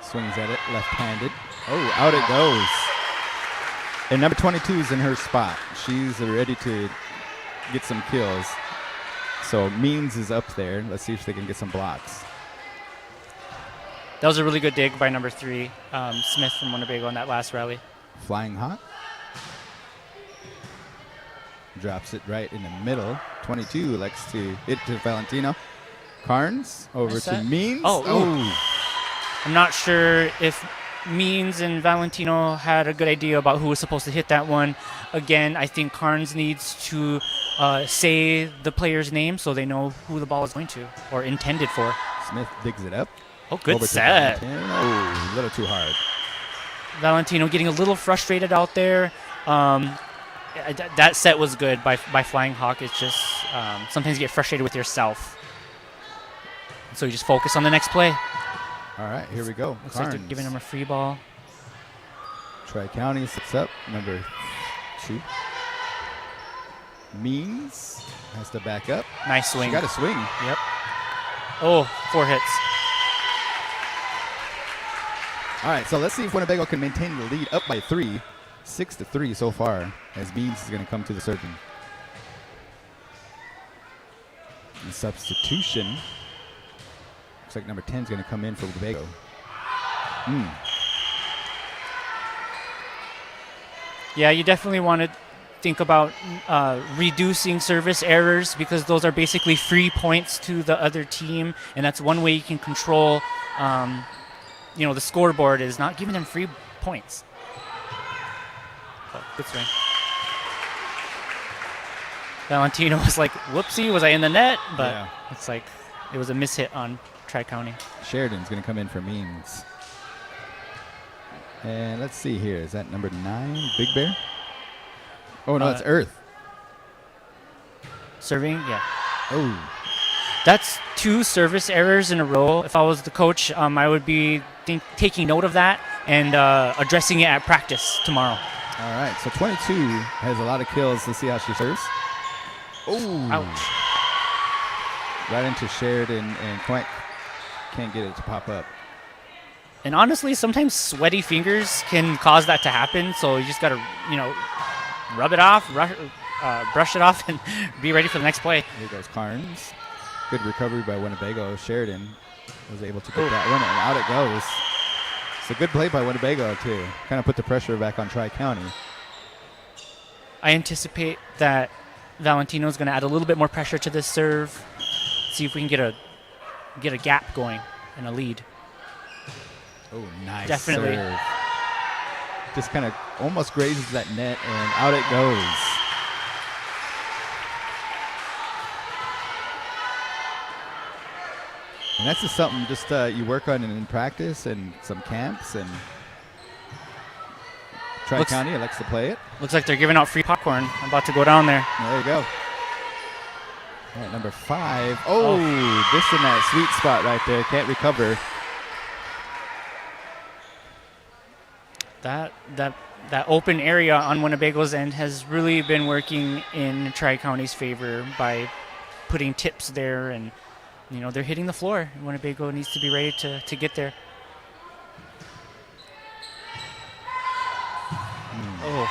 Swings at it, left-handed. Oh, out it goes. And number 22 is in her spot. She's ready to get some kills. So Means is up there. Let's see if they can get some blocks. That was a really good dig by number 3, Smith from Winnebago on that last rally. Flying Hawk. Drops it right in the middle. 22 likes to hit to Valentino. Carnes over Nice to set. Means. Oh. I'm not sure if Means and Valentino had a good idea about who was supposed to hit that one. Again, I think Carnes needs to say the player's name so they know who the ball is going to or intended for. Smith digs it up. Oh, good Over to set. Valentino. Oh, a little too hard. Valentino getting a little frustrated out there. That set was good by Flying Hawk. It's just sometimes you get frustrated with yourself. So you just focus on the next play. All right, here we go. Looks like they're giving him a free ball. Tri-County sits up. Number 2. Means has to back up. Nice swing. She got a swing. Yep. Oh, 4 hits. All right, so let's see if Winnebago can maintain the lead up by 3. 6-3 so far, as Means is going to come to the serving. And substitution. Looks like number 10 is going to come in for Winnebago. Yeah, you definitely wanted think about reducing service errors, because those are basically free points to the other team, and that's one way you can control, the scoreboard, is not giving them free points. Oh, good swing. Valentino was like, whoopsie, was I in the net? But it's like it was a mishit on Tri-County. Sheridan's going to come in for Means. And let's see here. Is that number 9, Big Bear? Oh, no, it's Earth. Serving, yeah. Oh. That's 2 service errors in a row. If I was the coach, I would be taking note of that and addressing it at practice tomorrow. All right, so 22 has a lot of kills. Let's see how she serves. Oh. Ouch. Right into Sheridan, and Quank can't get it to pop up. And honestly, sometimes sweaty fingers can cause that to happen. So you just got to, rub it off, brush it off, and be ready for the next play. Here goes Carnes. Good recovery by Winnebago. Sheridan was able to get that one, and out it goes. It's a good play by Winnebago, too. Kind of put the pressure back on Tri-County. I anticipate that Valentino's going to add a little bit more pressure to this serve. See if we can get a gap going and a lead. Oh, nice Definitely. serve. Just kind of almost grazes that net, and out it goes. And that's just something just you work on in practice and some camps, and Tri-County likes to play it. Looks like they're giving out free popcorn. I'm about to go down there. There you go. All right, number 5. Oh, this in that sweet spot right there. Can't recover. That open area on Winnebago's end has really been working in Tri-County's favor by putting tips there, and they're hitting the floor. Winnebago needs to be ready to get there. Oh.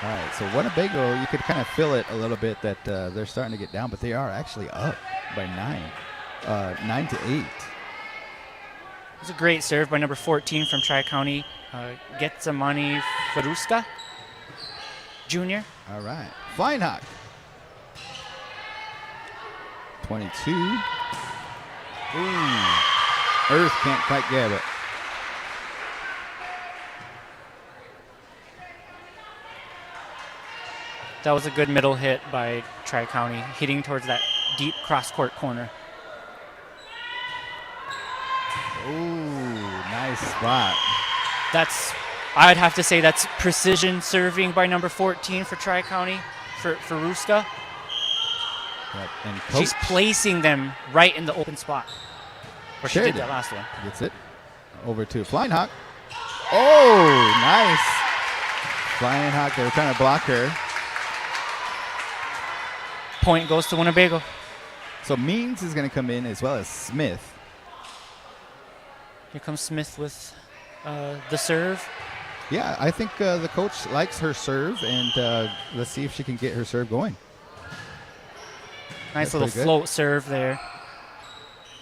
All right, so Winnebago, you could kind of feel it a little bit that they're starting to get down, but they are actually up by 9-8. It's a great serve by number 14 from Tri-County. Getsamani Faruska Jr. All right. Flying Hawk. 22. Ooh. Earth can't quite get it. That was a good middle hit by Tri-County, hitting towards that deep cross-court corner. Ooh, nice spot. I'd have to say that's precision serving by number 14 for Tri-County, for Ruska. Yep. And she's placing them right in the open spot. Or she did that last one. Gets it over to Flying Hawk. Oh, nice. Flying Hawk, they were trying to block her. Point goes to Winnebago. So Means is going to come in as well as Smith. Here comes Smith with the serve. Yeah, I think the coach likes her serve, and let's see if she can get her serve going. Nice little float serve there.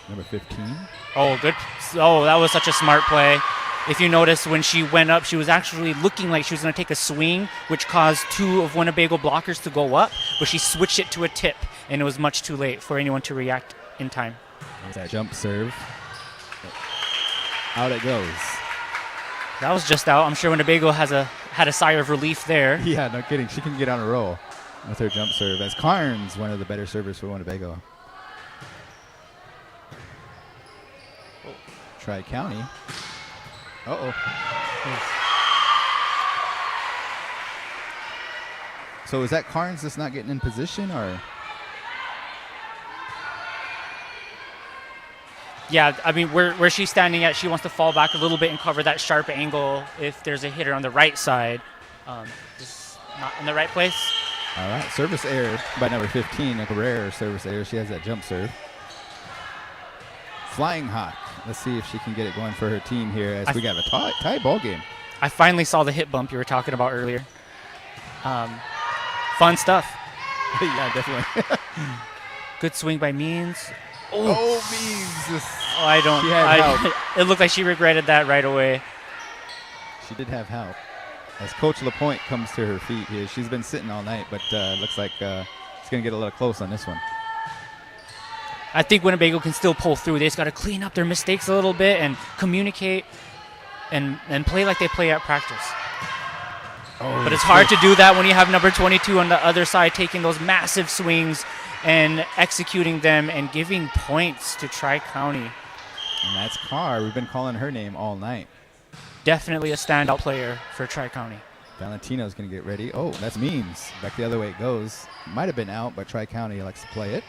Number 15. Oh, good. Oh, that was such a smart play. If you notice, when she went up, she was actually looking like she was going to take a swing, which caused 2 of Winnebago blockers to go up, but she switched it to a tip, and it was much too late for anyone to react in time. There's that jump serve. Out it goes. That was just out. I'm sure Winnebago had a sigh of relief there. Yeah, no kidding. She can get on a roll with her jump serve, as Carnes, one of the better servers for Winnebago. Tri-County. Uh-oh. So is that Carnes that's not getting in position, or? Yeah, I mean, where she's standing at, she wants to fall back a little bit and cover that sharp angle if there's a hitter on the right side. Just not in the right place. All right, service error by number 15, a rare service error. She has that jump serve. Flying Hawk. Let's see if she can get it going for her team here, as we got a tie ball game. I finally saw the hit bump you were talking about earlier. Fun stuff. Yeah, definitely. Good swing by Means. Oh, Means. It looked like she regretted that right away. She did have help. as Coach LaPointe comes to her feet here. She's been sitting all night, but looks like it's going to get a little close on this one. I think Winnebago can still pull through. They just got to clean up their mistakes a little bit and communicate and play like they play at practice. Oh, but it's hard to do that when you have number 22 on the other side taking those massive swings and executing them and giving points to Tri-County. And that's Carr. We've been calling her name all night. Definitely a standout player for Tri-County. Valentino's going to get ready. Oh, that's Means. Back the other way it goes. Might have been out, but Tri-County likes to play it.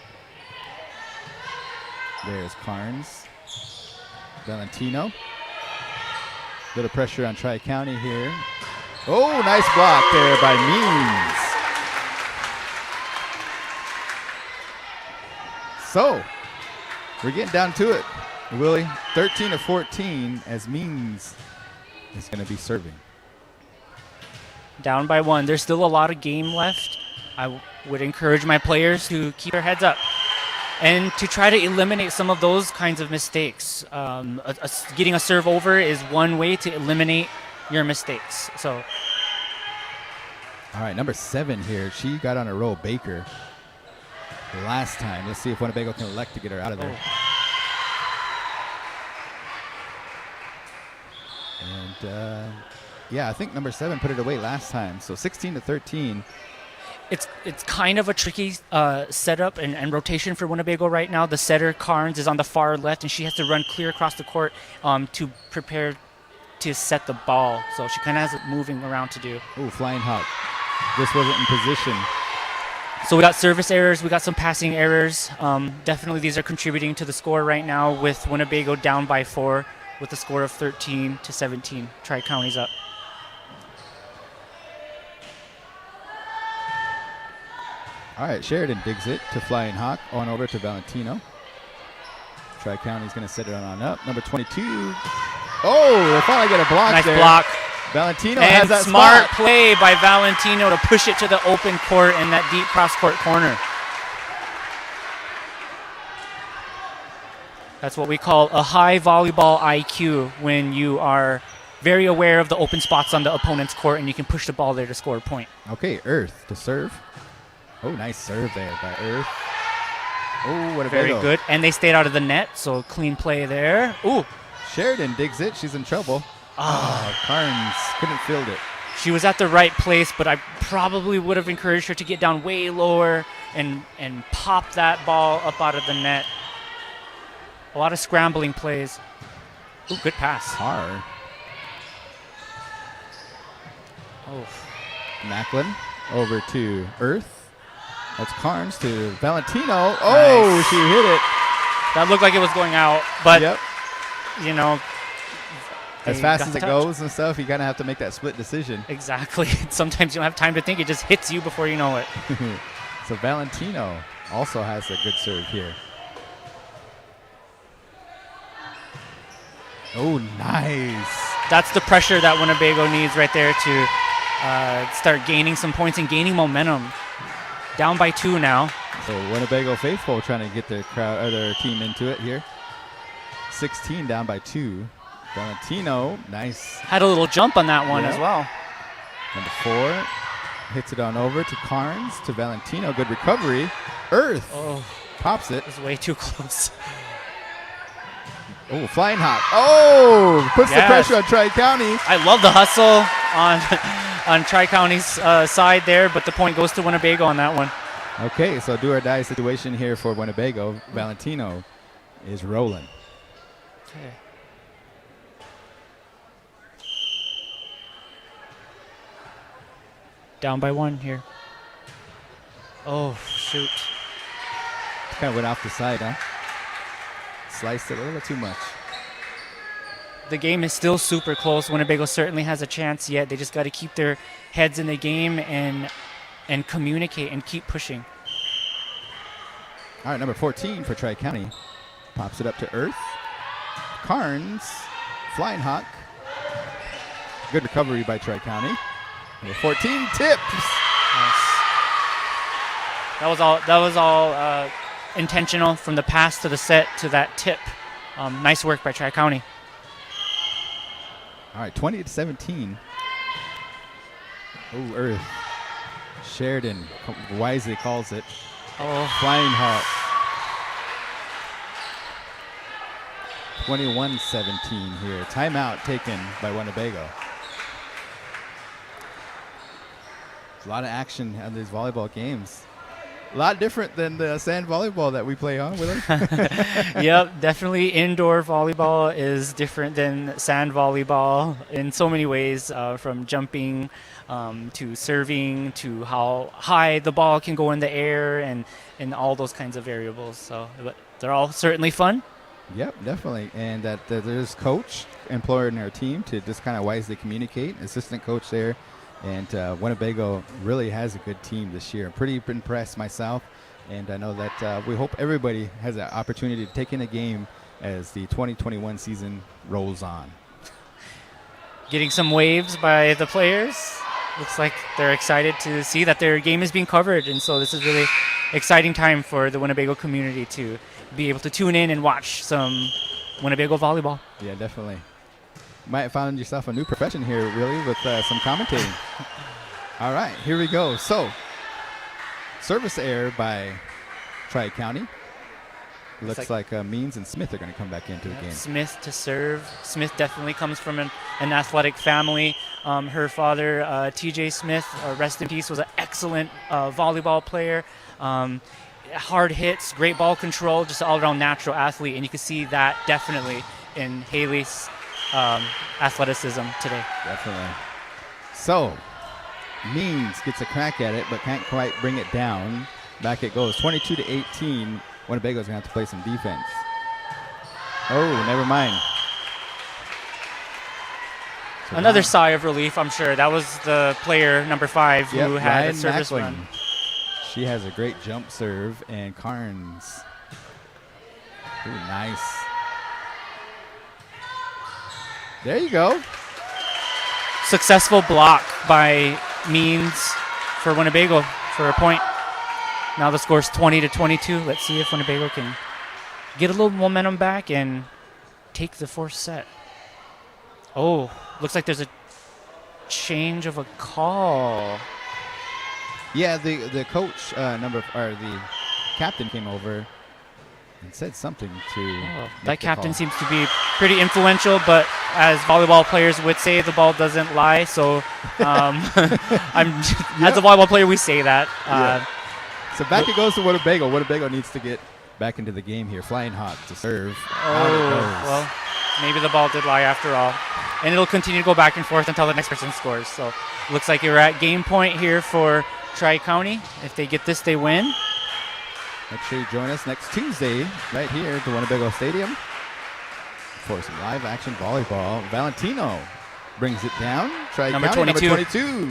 There's Carnes. Valentino. Little pressure on Tri-County here. Oh, nice block there by Means. So, we're getting down to it, Willie. 13 to 14 as Means is going to be serving. Down by 1. There's still a lot of game left. I would encourage my players to keep their heads up and to try to eliminate some of those kinds of mistakes. Getting a serve over is one way to eliminate your mistakes. So, all right, number 7 here. She got on a roll, Baker, last time. Let's see if Winnebago can elect to get her out of there. And yeah, I think number 7 put it away last time. So 16 to 13. It's kind of a tricky setup and rotation for Winnebago right now. The setter, Carnes, is on the far left, and she has to run clear across the court to prepare to set the ball. So she kind of has it moving around to do. Ooh, flying hawk. Just wasn't in position. So we got service errors. We got some passing errors. Definitely these are contributing to the score right now with Winnebago down by 4 with a score of 13 to 17. Tri-County's up. All right, Sheridan digs it to Flying Hawk on over to Valentino. Tri-County's going to set it on up. Number 22. Oh, they finally get a block nice there. Block. Valentino and has that smart spot. Play by Valentino to push it to the open court in that deep cross-court corner. That's what we call a high volleyball IQ, when you are very aware of the open spots on the opponent's court and you can push the ball there to score a point. Okay, Earth to serve. Oh, nice serve there by Earth. Oh, what a Very bagel. good. And they stayed out of the net, so clean play there. Ooh. Sheridan digs it. She's in trouble. Oh, Carnes couldn't field it. She was at the right place, but I probably would have encouraged her to get down way lower and pop that ball up out of the net. A lot of scrambling plays. Ooh, good pass. Hard. Oh. Macklin over to Earth. That's Carnes to Valentino. Oh, Nice. she hit it. That looked like it was going out, but, Yep. you know. As they fast got as the it touch. goes and stuff, you kind of have to make that split decision. Exactly. Sometimes you don't have time to think. It just hits you before you know it. So Valentino also has a good serve here. Oh, nice. That's the pressure that Winnebago needs right there to start gaining some points and gaining momentum. Down by 2 now. So Winnebago faithful trying to get their crowd or their team into it here. 16 down by 2. Valentino, nice. Had a little jump on that one Yep. as well. Number 4 hits it on over to Carnes to Valentino. Good recovery. Earth pops it. It was way too close. Oh, flying hot. Oh, puts the Yes. pressure on Tri-County. I love the hustle on Tri-County's side there, but the point goes to Winnebago on that one. Okay, so do or die situation here for Winnebago. Valentino is rolling. Okay. Down by 1 here. Oh, shoot. Kind of went off the side, huh? Sliced it a little too much. The game is still super close. Winnebago certainly has a chance yet. They just got to keep their heads in the game and communicate and keep pushing. All right, number 14 for Tri-County. Pops it up to Earth. Carnes, Flying Hawk. Good recovery by Tri-County. Number 14 tips. Nice. That was all intentional from the pass to the set to that tip. Nice work by Tri-County. All right, 20 to 17. Oh, Earth. Sheridan wisely calls it. Oh, Flying Hawk. 21-17 here. Timeout taken by Winnebago. There's a lot of action on these volleyball games. A lot different than the sand volleyball that we play on, Willie. Yep, definitely indoor volleyball is different than sand volleyball in so many ways, from jumping to serving to how high the ball can go in the air and all those kinds of variables. So but they're all certainly fun. Yep, definitely. And that there's coach employed in our team to just kind of wisely communicate, assistant coach there. And Winnebago really has a good team this year. I'm pretty impressed myself, and I know that we hope everybody has an opportunity to take in a game as the 2021 season rolls on. Getting some waves by the players. Looks like they're excited to see that their game is being covered, and so this is really exciting time for the Winnebago community to be able to tune in and watch some Winnebago volleyball. Yeah, definitely. Might have found yourself a new profession here, really, with some commentating. All right, here we go. So, service error by Tri-County. Looks like Means and Smith are going to come back into the game. Smith to serve. Smith definitely comes from an athletic family. Her father, T.J. Smith, rest in peace, was an excellent volleyball player. Hard hits, great ball control, just an all-around natural athlete. And you can see that definitely in Haley's athleticism today. Definitely. So, Means gets a crack at it, but can't quite bring it down. Back it goes, 22-18. Winnebago's gonna have to play some defense. Oh, never mind. So another sigh of relief, I'm sure. That was the player number 5 who had Ryan a service Mackling. run. She has a great jump serve, and Carnes. Ooh, nice. There you go. Successful block by Means for Winnebago for a point. Now the score's 20-22. Let's see if Winnebago can get a little momentum back and take the fourth set. Oh, looks like there's a change of a call. Yeah, the coach the captain came over and said something to that captain seems to be pretty influential, but as volleyball players would say, the ball doesn't lie. So as a volleyball player, we say that. So back it goes to Winnebago. Winnebago needs to get back into the game here. Flying Hawk to serve. Well, maybe the ball did lie after all. And it'll continue to go back and forth until the next person scores. So looks like you're at game point here for Tri-County. If they get this, they win. Make sure you join us next Tuesday right here at the Winnebago Stadium for some live action volleyball. Valentino brings it down. Tri-County, number 22.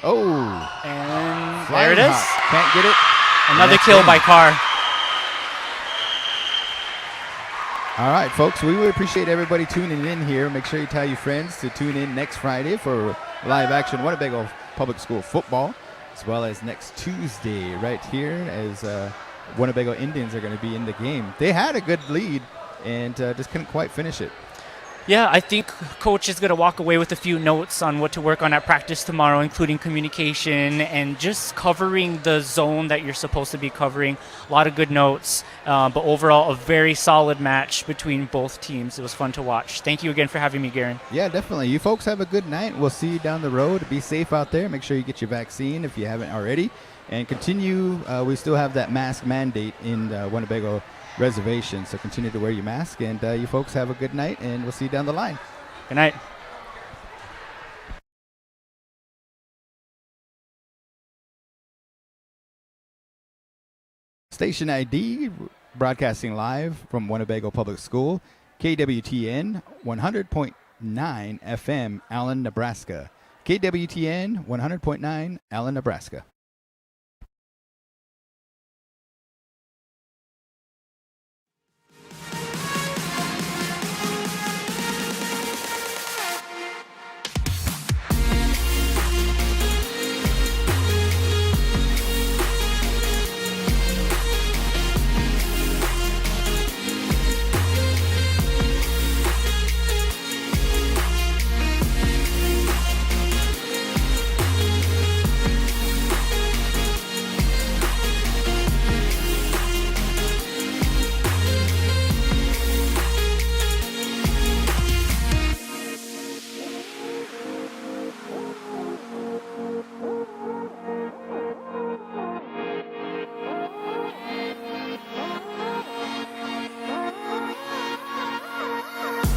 Oh. And Flying there it is. Hawk. Can't get it. Another kill by Carr. All right, folks, we really appreciate everybody tuning in here. Make sure you tell your friends to tune in next Friday for live action Winnebago Public School football, as well as next Tuesday right here as Winnebago Indians are going to be in the game. They had a good lead and just couldn't quite finish it. Yeah, I think Coach is going to walk away with a few notes on what to work on at practice tomorrow, including communication and just covering the zone that you're supposed to be covering. A lot of good notes, but overall a very solid match between both teams. It was fun to watch. Thank you again for having me, Garen. Yeah, definitely. You folks have a good night. We'll see you down the road. Be safe out there. Make sure you get your vaccine if you haven't already. And continue, we still have that mask mandate in the Winnebago reservation, so continue to wear your mask, and you folks have a good night, and we'll see you down the line. Good night. Station ID, broadcasting live from Winnebago Public School, KWTN 100.9 FM, Allen, Nebraska. KWTN 100.9, Allen, Nebraska.